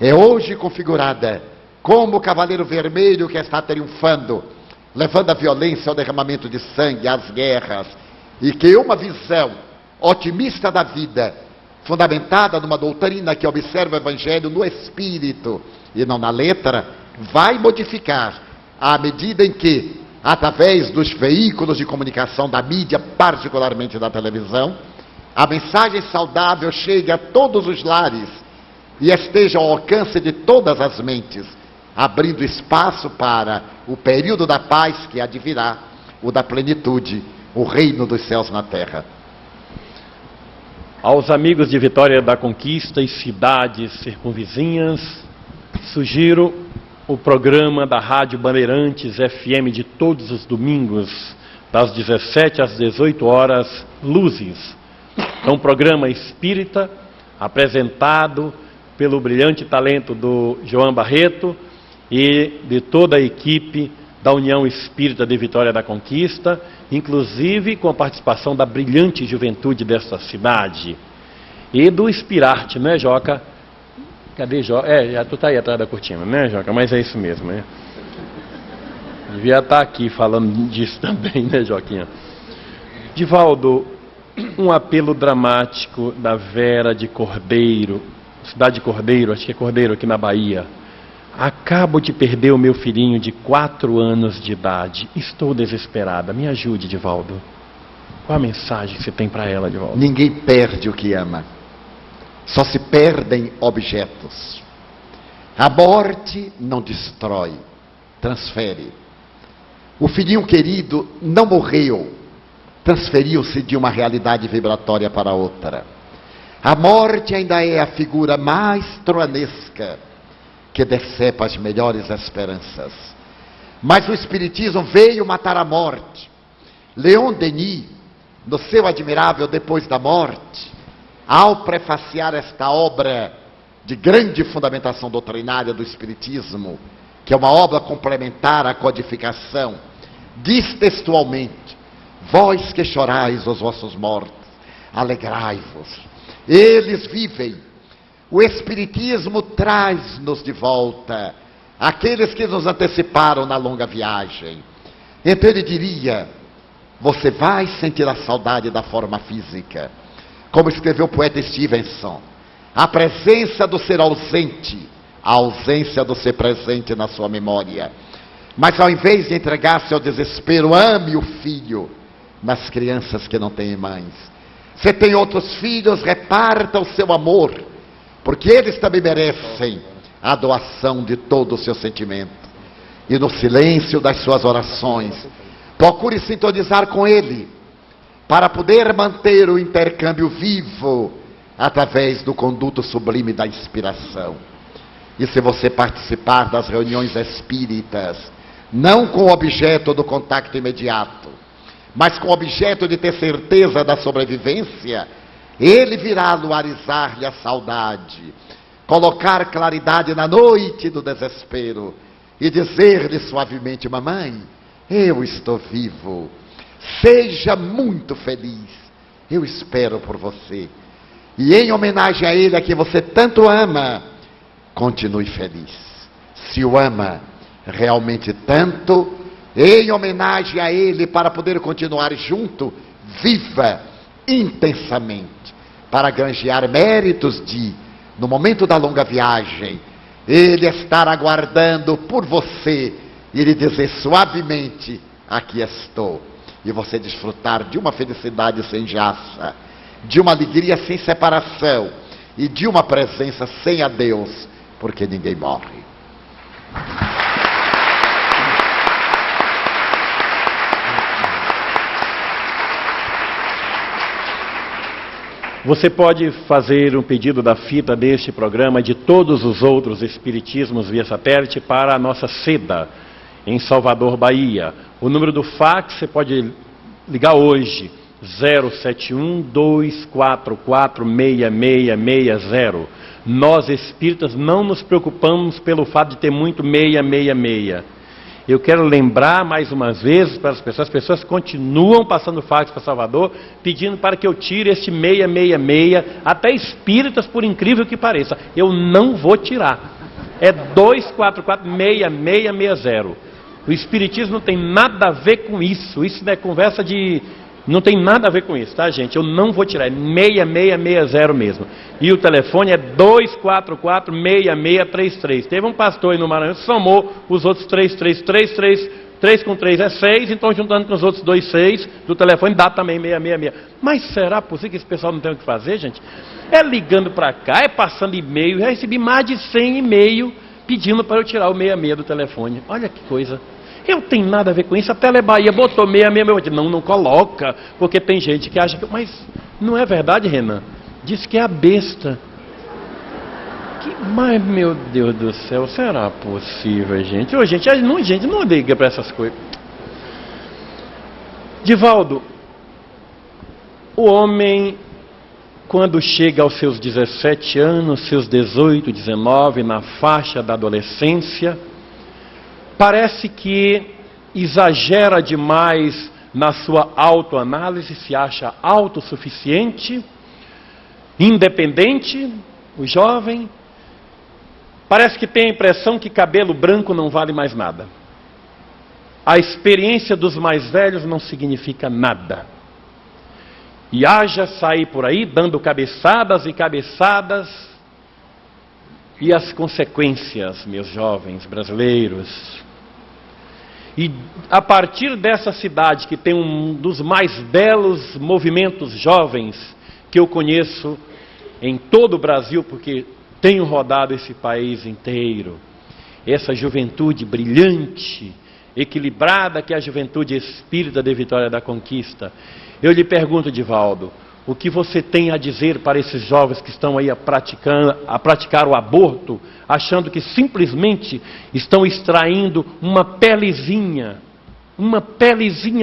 é hoje configurada como o cavaleiro vermelho que está triunfando, levando a violência ao derramamento de sangue, às guerras, e que uma visão otimista da vida, fundamentada numa doutrina que observa o Evangelho no espírito e não na letra, vai modificar à medida em que, através dos veículos de comunicação da mídia, particularmente da televisão, a mensagem saudável chegue a todos os lares e esteja ao alcance de todas as mentes, abrindo espaço para o período da paz que há de virá, o da plenitude, o reino dos céus na terra. Aos amigos de Vitória da Conquista e cidades circunvizinhas, sugiro o programa da Rádio Bandeirantes FM de todos os domingos, das 17 às 18 horas, Luzes. É um programa espírita, apresentado pelo brilhante talento do João Barreto e de toda a equipe da União Espírita de Vitória da Conquista, inclusive com a participação da brilhante juventude desta cidade. E do Inspirarte, né, Joca? Cadê, Joca? Já tu tá aí atrás da cortina, né, Joca? Mas é isso mesmo, né? Devia estar aqui falando disso também, né, Joquinha? Divaldo, um apelo dramático da Vera de Cordeiro, cidade de Cordeiro, acho que é Cordeiro aqui na Bahia. Acabo de perder o meu filhinho de 4 anos de idade. Estou desesperada. Me ajude, Divaldo. Qual a mensagem que você tem para ela, Divaldo? Ninguém perde o que ama. Só se perdem objetos. A morte não destrói, transfere. O filhinho querido não morreu, transferiu-se de uma realidade vibratória para outra. A morte ainda é a figura mais troanesca que decepa as melhores esperanças. Mas o Espiritismo veio matar a morte. Leon Denis, no seu admirável Depois da Morte, ao prefaciar esta obra de grande fundamentação doutrinária do Espiritismo, que é uma obra complementar à codificação, diz textualmente: vós que chorais os vossos mortos, alegrai-vos, eles vivem. O Espiritismo traz-nos de volta aqueles que nos anteciparam na longa viagem. Então ele diria: você vai sentir a saudade da forma física, como escreveu o poeta Stevenson, a presença do ser ausente, a ausência do ser presente na sua memória. Mas ao invés de entregar-se ao desespero, ame o filho nas crianças que não têm mães. Se tem outros filhos, reparta o seu amor, porque eles também merecem a doação de todo o seu sentimento. E no silêncio das suas orações, procure sintonizar com ele, para poder manter o intercâmbio vivo através do conduto sublime da inspiração. E se você participar das reuniões espíritas, não com o objeto do contato imediato, mas com o objeto de ter certeza da sobrevivência, ele virá luarizar-lhe a saudade, colocar claridade na noite do desespero e dizer-lhe suavemente: mamãe, eu estou vivo, seja muito feliz, eu espero por você. E em homenagem a ele, a quem você tanto ama, continue feliz. Se o ama realmente tanto, em homenagem a ele, para poder continuar junto, viva intensamente, para granjear méritos de, no momento da longa viagem, ele estar aguardando por você e lhe dizer suavemente: aqui estou. E você desfrutar de uma felicidade sem jaça, de uma alegria sem separação e de uma presença sem adeus, porque ninguém morre. Você pode fazer um pedido da fita deste programa e de todos os outros espiritismos via satélite para a nossa seda em Salvador, Bahia. O número do fax você pode ligar hoje, 071-244-6660. Nós espíritas não nos preocupamos pelo fato de ter muito 666. Eu quero lembrar mais uma vez para as pessoas continuam passando fax para Salvador, pedindo para que eu tire este 666, até espíritas, por incrível que pareça. Eu não vou tirar. É 244-6660. O espiritismo não tem nada a ver com isso. Isso é conversa de... Não tem nada a ver com isso, tá, gente? Eu não vou tirar, é 6660 mesmo. E o telefone é 244-6633. Teve um pastor aí no Maranhão que somou os outros 3333, 3 com 3 é 6, então juntando com os outros 26 do telefone dá também 666. Mas será possível que esse pessoal não tem o que fazer, gente? É ligando para cá, é passando e-mail, já recebi mais de 100 e-mail pedindo para eu tirar o 66 do telefone. Olha que coisa. Eu tenho nada a ver com isso. A Telebahia botou 666. Não coloca, porque tem gente que acha que... Mas não é verdade, Renan? Diz que é a besta. Mas, meu Deus do céu, será possível, gente? Ô, gente não liga para essas coisas. Divaldo, o homem, quando chega aos seus 17 anos, seus 18, 19, na faixa da adolescência, parece que exagera demais na sua autoanálise, se acha autossuficiente, independente, o jovem. Parece que tem a impressão que cabelo branco não vale mais nada. A experiência dos mais velhos não significa nada. E haja sair por aí dando cabeçadas e cabeçadas. E as consequências, meus jovens brasileiros. E a partir dessa cidade, que tem um dos mais belos movimentos jovens que eu conheço em todo o Brasil, porque tenho rodado esse país inteiro, essa juventude brilhante, equilibrada, que é a juventude espírita de Vitória da Conquista. Eu lhe pergunto, Divaldo, o que você tem a dizer para esses jovens que estão aí a praticar o aborto, achando que simplesmente estão extraindo uma pelezinha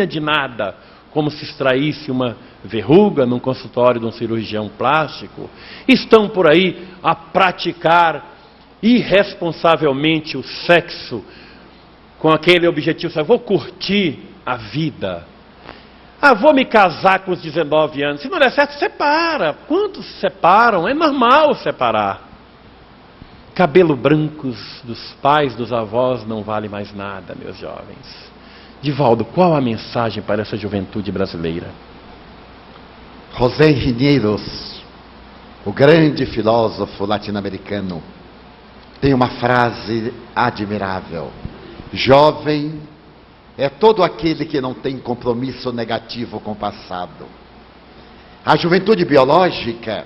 de nada, como se extraísse uma verruga num consultório de um cirurgião plástico? Estão por aí a praticar irresponsavelmente o sexo com aquele objetivo: vou curtir a vida. Vou me casar com os 19 anos. Se não der certo, separa. Quantos separam? É normal separar. Cabelo brancos dos pais, dos avós, não vale mais nada, meus jovens. Divaldo, qual a mensagem para essa juventude brasileira? José Riñeiros, o grande filósofo latino-americano, tem uma frase admirável: jovem é todo aquele que não tem compromisso negativo com o passado. A juventude biológica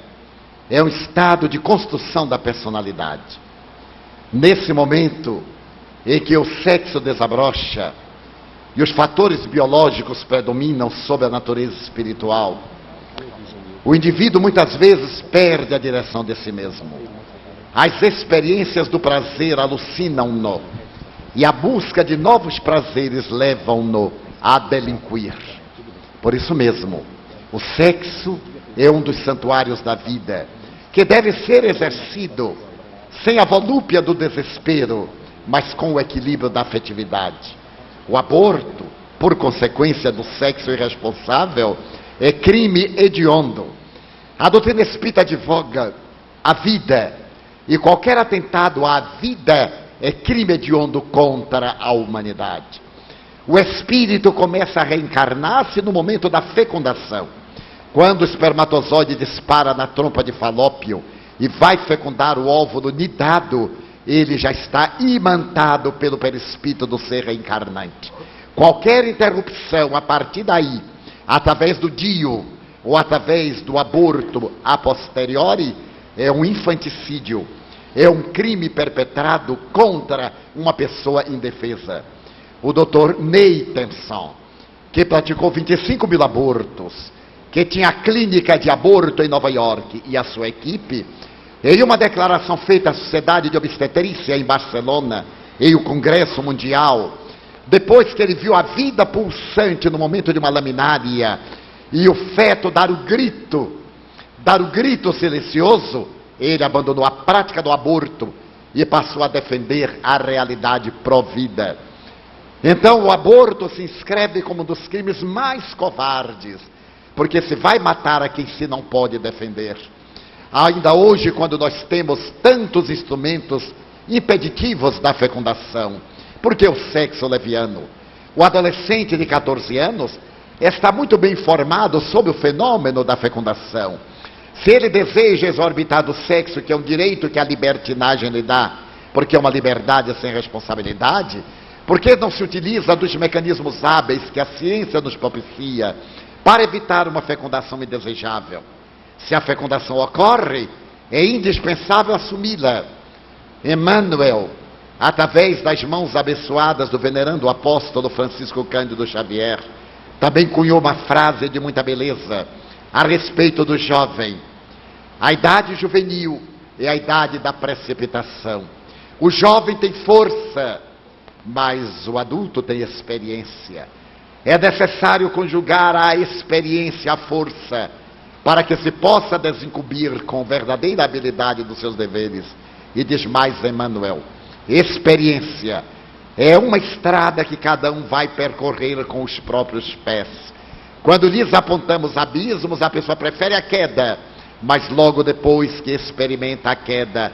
é um estado de construção da personalidade. Nesse momento em que o sexo desabrocha, e os fatores biológicos predominam sobre a natureza espiritual, o indivíduo muitas vezes perde a direção de si mesmo. As experiências do prazer alucinam-no, e a busca de novos prazeres levam-no a delinquir. Por isso mesmo, o sexo é um dos santuários da vida, que deve ser exercido sem a volúpia do desespero, mas com o equilíbrio da afetividade. O aborto, por consequência do sexo irresponsável, é crime hediondo. A doutrina espírita advoga a vida, e qualquer atentado à vida é crime hediondo contra a humanidade. O espírito começa a reencarnar-se no momento da fecundação. Quando o espermatozoide dispara na trompa de Falópio e vai fecundar o óvulo nidado, ele já está imantado pelo perispírito do ser reencarnante. Qualquer interrupção a partir daí, através do DIU ou através do aborto a posteriori, é um infanticídio, é um crime perpetrado contra uma pessoa indefesa. O Dr. Nathanson, que praticou 25 mil abortos, que tinha a clínica de aborto em Nova York, e a sua equipe, em uma declaração feita à Sociedade de Obstetrícia em Barcelona, em o Congresso Mundial, depois que ele viu a vida pulsante no momento de uma laminária, e o feto dar o grito silencioso, ele abandonou a prática do aborto e passou a defender a realidade pró-vida. Então o aborto se inscreve como um dos crimes mais covardes, porque se vai matar a quem se não pode defender. Ainda hoje, quando nós temos tantos instrumentos impeditivos da fecundação, porque o sexo leviano, o adolescente de 14 anos está muito bem informado sobre o fenômeno da fecundação. Se ele deseja exorbitar do sexo, que é um direito que a libertinagem lhe dá, porque é uma liberdade sem responsabilidade, por que não se utiliza dos mecanismos hábeis que a ciência nos propicia para evitar uma fecundação indesejável? Se a fecundação ocorre, é indispensável assumi-la. Emmanuel, através das mãos abençoadas do venerando apóstolo Francisco Cândido Xavier, também cunhou uma frase de muita beleza a respeito do jovem. A idade juvenil é a idade da precipitação. O jovem tem força, mas o adulto tem experiência. É necessário conjugar a experiência à força, para que se possa desincumbir com verdadeira habilidade dos seus deveres. E diz mais Emmanuel: experiência é uma estrada que cada um vai percorrer com os próprios pés. Quando lhes apontamos abismos, a pessoa prefere a queda, mas logo depois que experimenta a queda,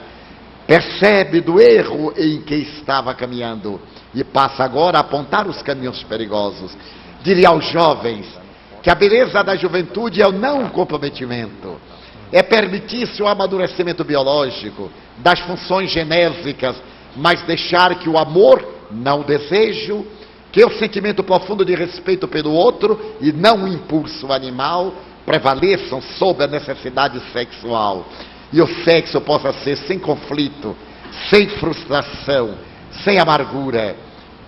percebe do erro em que estava caminhando e passa agora a apontar os caminhos perigosos. Diria aos jovens que a beleza da juventude é o não comprometimento, é permitir-se o amadurecimento biológico das funções genésicas, mas deixar que o amor, não o desejo, que o sentimento profundo de respeito pelo outro e não o impulso animal prevaleçam sobre a necessidade sexual. E o sexo possa ser sem conflito, sem frustração, sem amargura.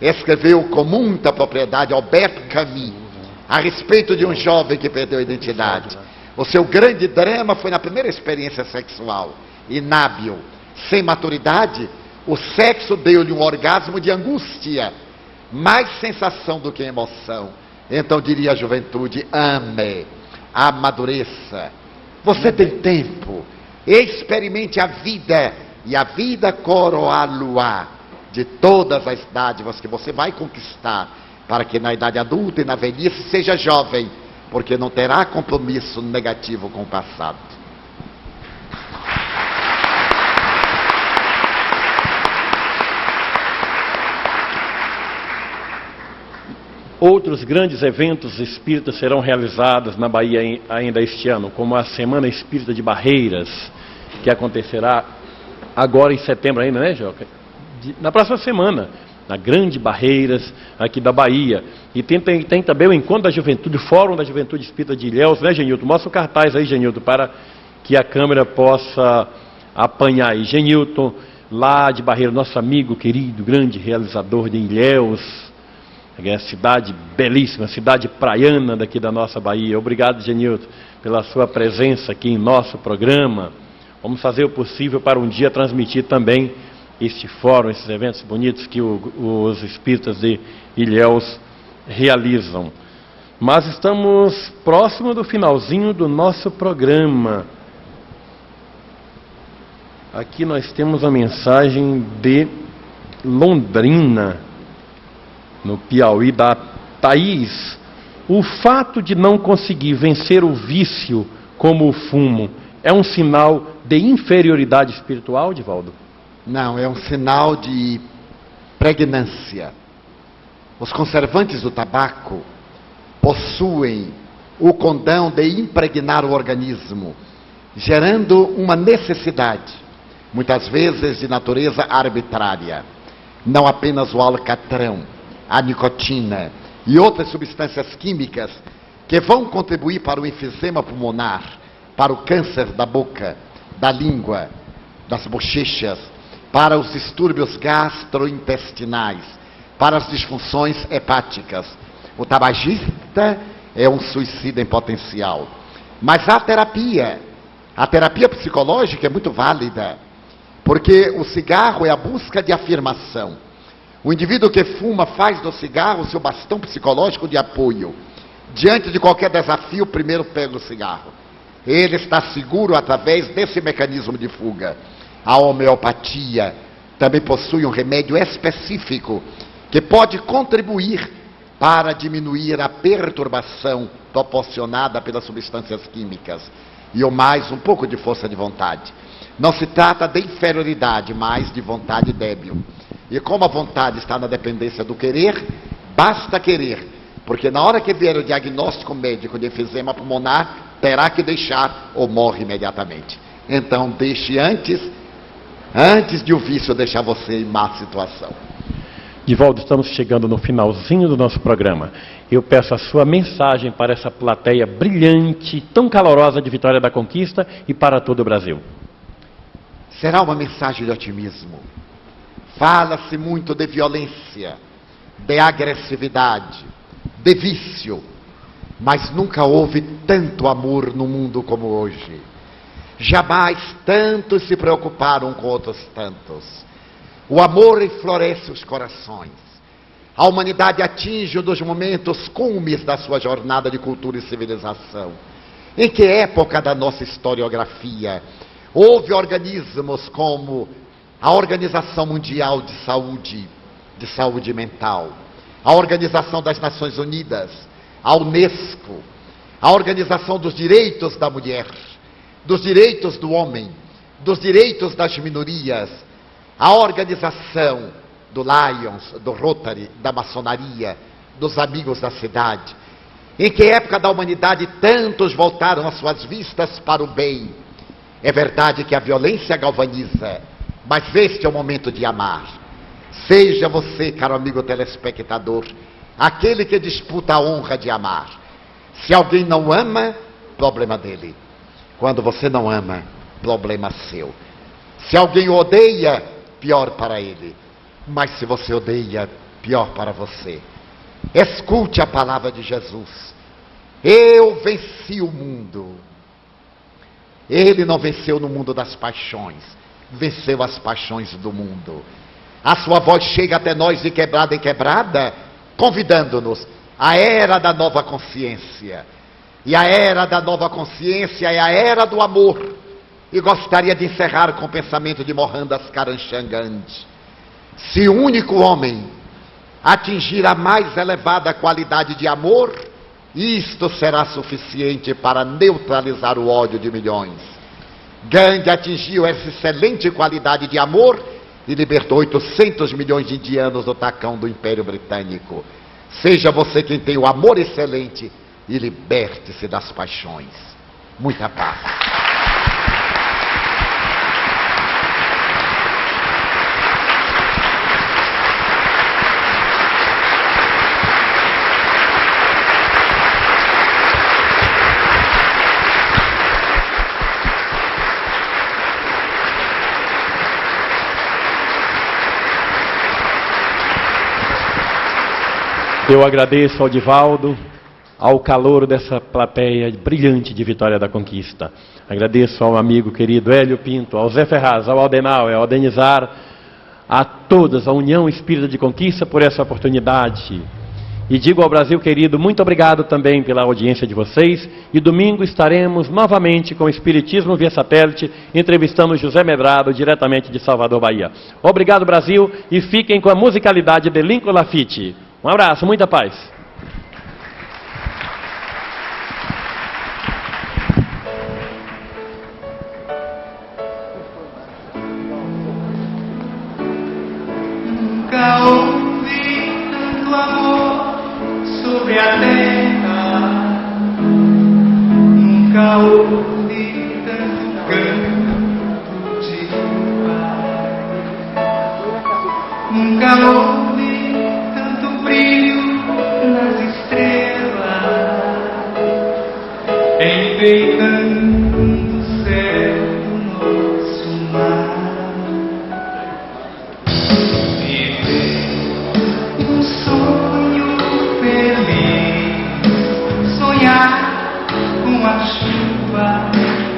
Escreveu com muita propriedade Albert Camus a respeito de um jovem que perdeu a identidade. O seu grande drama foi na primeira experiência sexual. Inábil, sem maturidade, o sexo deu-lhe um orgasmo de angústia, mais sensação do que emoção. Então diria à juventude: ame, amadureça. Você tem tempo, experimente a vida, e a vida coroá-lo-á de todas as dádivas que você vai conquistar, para que na idade adulta e na velhice seja jovem, porque não terá compromisso negativo com o passado. Outros grandes eventos espíritas serão realizados na Bahia ainda este ano, como a Semana Espírita de Barreiras, que acontecerá agora em setembro ainda, né, Joca? Na próxima semana, na Grande Barreiras, aqui da Bahia. E tem também o Encontro da Juventude, o Fórum da Juventude Espírita de Ilhéus, né, Genilton? Mostra o cartaz aí, Genilton, para que a câmera possa apanhar aí. Genilton, lá de Barreira, nosso amigo querido, grande realizador de Ilhéus, cidade belíssima, cidade praiana daqui da nossa Bahia. Obrigado, Genilton, pela sua presença aqui em nosso programa. Vamos fazer o possível para um dia transmitir também este fórum, esses eventos bonitos que os espíritas de Ilhéus realizam. Mas estamos próximo do finalzinho do nosso programa. Aqui nós temos a mensagem de Londrina, no Piauí, da Thaís. O fato de não conseguir vencer o vício como o fumo é um sinal de inferioridade espiritual, Divaldo? Não, é um sinal de pregnância. Os conservantes do tabaco possuem o condão de impregnar o organismo, gerando uma necessidade, muitas vezes de natureza arbitrária. Não apenas o alcatrão, a nicotina e outras substâncias químicas que vão contribuir para o enfisema pulmonar, para o câncer da boca, da língua, das bochechas, para os distúrbios gastrointestinais, para as disfunções hepáticas. O tabagista é um suicida em potencial. Mas a terapia psicológica é muito válida, porque o cigarro é a busca de afirmação. O indivíduo que fuma faz do cigarro seu bastão psicológico de apoio. Diante de qualquer desafio, primeiro pega o cigarro. Ele está seguro através desse mecanismo de fuga. A homeopatia também possui um remédio específico que pode contribuir para diminuir a perturbação proporcionada pelas substâncias químicas. E o mais, um pouco de força de vontade. Não se trata de inferioridade, mas de vontade débil. E como a vontade está na dependência do querer, basta querer. Porque na hora que vier o diagnóstico médico de enfisema pulmonar, terá que deixar ou morre imediatamente. Então deixe antes de o vício deixar você em má situação. Divaldo, estamos chegando no finalzinho do nosso programa. Eu peço a sua mensagem para essa plateia brilhante, tão calorosa de Vitória da Conquista e para todo o Brasil. Será uma mensagem de otimismo. Fala-se muito de violência, de agressividade, de vício, mas nunca houve tanto amor no mundo como hoje. Jamais tantos se preocuparam com outros tantos. O amor enfloresce os corações. A humanidade atinge um dos momentos cumes da sua jornada de cultura e civilização. Em que época da nossa historiografia houve organismos como a Organização Mundial de Saúde Mental, a Organização das Nações Unidas, a Unesco, a Organização dos Direitos da Mulher, dos Direitos do Homem, dos Direitos das Minorias, a Organização do Lions, do Rotary, da Maçonaria, dos Amigos da Cidade. Em que época da humanidade tantos voltaram as suas vistas para o bem? É verdade que a violência galvaniza, mas este é o momento de amar. Seja você, caro amigo telespectador, aquele que disputa a honra de amar. Se alguém não ama, problema dele. Quando você não ama, problema seu. Se alguém odeia, pior para ele. Mas se você odeia, pior para você. Escute a palavra de Jesus. Eu venci o mundo. Ele não venceu no mundo das paixões, venceu as paixões do mundo. A sua voz chega até nós de quebrada em quebrada, convidando-nos à era da nova consciência. E a era da nova consciência é a era do amor. E gostaria de encerrar com o pensamento de Mohandas Karamchand Gandhi. Se o único homem atingir a mais elevada qualidade de amor, isto será suficiente para neutralizar o ódio de milhões. Gandhi atingiu essa excelente qualidade de amor e libertou 800 milhões de indianos do tacão do Império Britânico. Seja você quem tem o amor excelente e liberte-se das paixões. Muita paz. Eu agradeço ao Divaldo, ao calor dessa plateia brilhante de Vitória da Conquista. Agradeço ao amigo querido Hélio Pinto, ao Zé Ferraz, ao Aldenauer, ao Denizar, a todas, a União Espírita de Conquista por essa oportunidade. E digo ao Brasil querido, muito obrigado também pela audiência de vocês. E domingo estaremos novamente com o Espiritismo via satélite, entrevistando José Medrado, diretamente de Salvador, Bahia. Obrigado, Brasil, e fiquem com a musicalidade de Lincoln Lafite. Um abraço, muita paz. Nunca houve tanto amor sobre a terra, nunca houve tanto canto de paz, nunca houve tanto brilho nas estrelas, enfeitando o céu do nosso mar. Um sonho feliz, sonhar com a chuva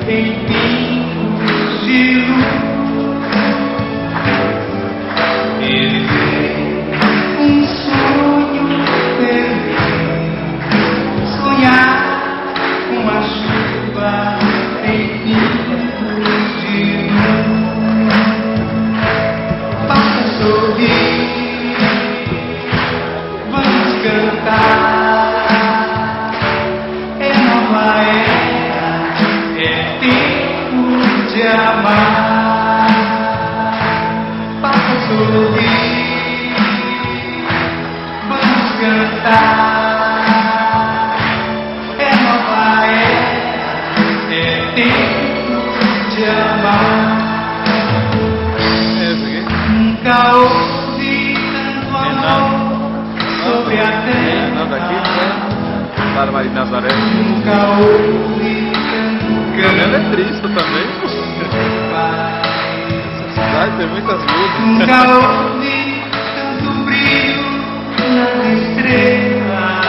em pingos de luz. Um sonho feliz, sonhar com a chuva em pingos de luz. Faça sorrir, cantar, é nova era, é tempo de amar. Faça sorrir, vamos cantar, é nova era, é tempo de amar. Nunca houve tanto amor sobre a terra, Para Maria Nazaré. nunca houve tanto Canela é triste também. Essa cidade tem muitas luzes. nunca houve tanto brilho nas estrelas,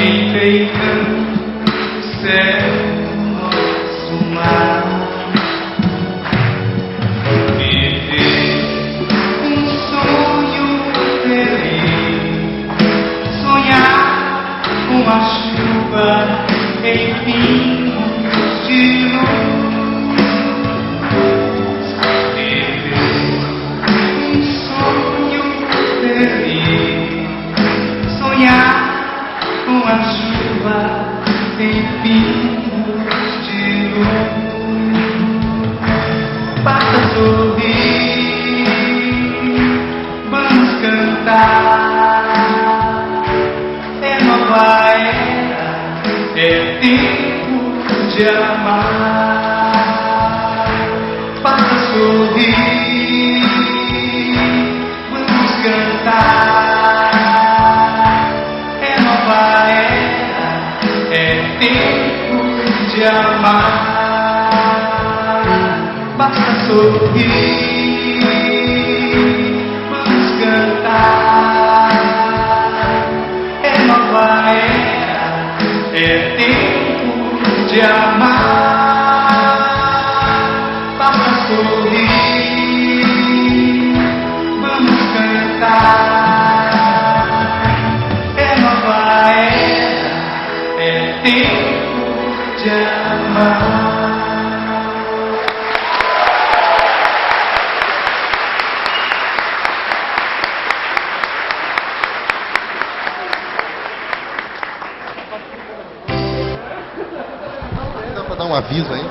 enfeitando o céu do nosso mar. Viver um sonho feliz, sonhar com a chuva em pingos de luz. Viver um sonho feliz, sonhar com a chuva em pingos de luz. Basta sorrir, vamos cantar, é nova era, é tempo de amar. Basta sorrir, vamos cantar, é nova era, é tempo de amar. Basta sorrir, vamos cantar, é nova era, é tempo de amar. Basta sorrir, vamos cantar, é nova era, é tempo de amar. Dar um aviso aí.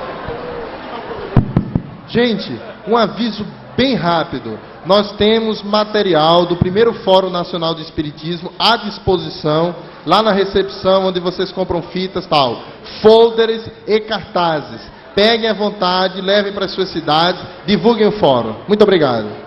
Gente, um aviso bem rápido. Nós temos material do primeiro Fórum Nacional de Espiritismo à disposição, lá na recepção, onde vocês compram fitas, tal, folders e cartazes. Peguem à vontade, levem para as suas cidades, divulguem o fórum. Muito obrigado.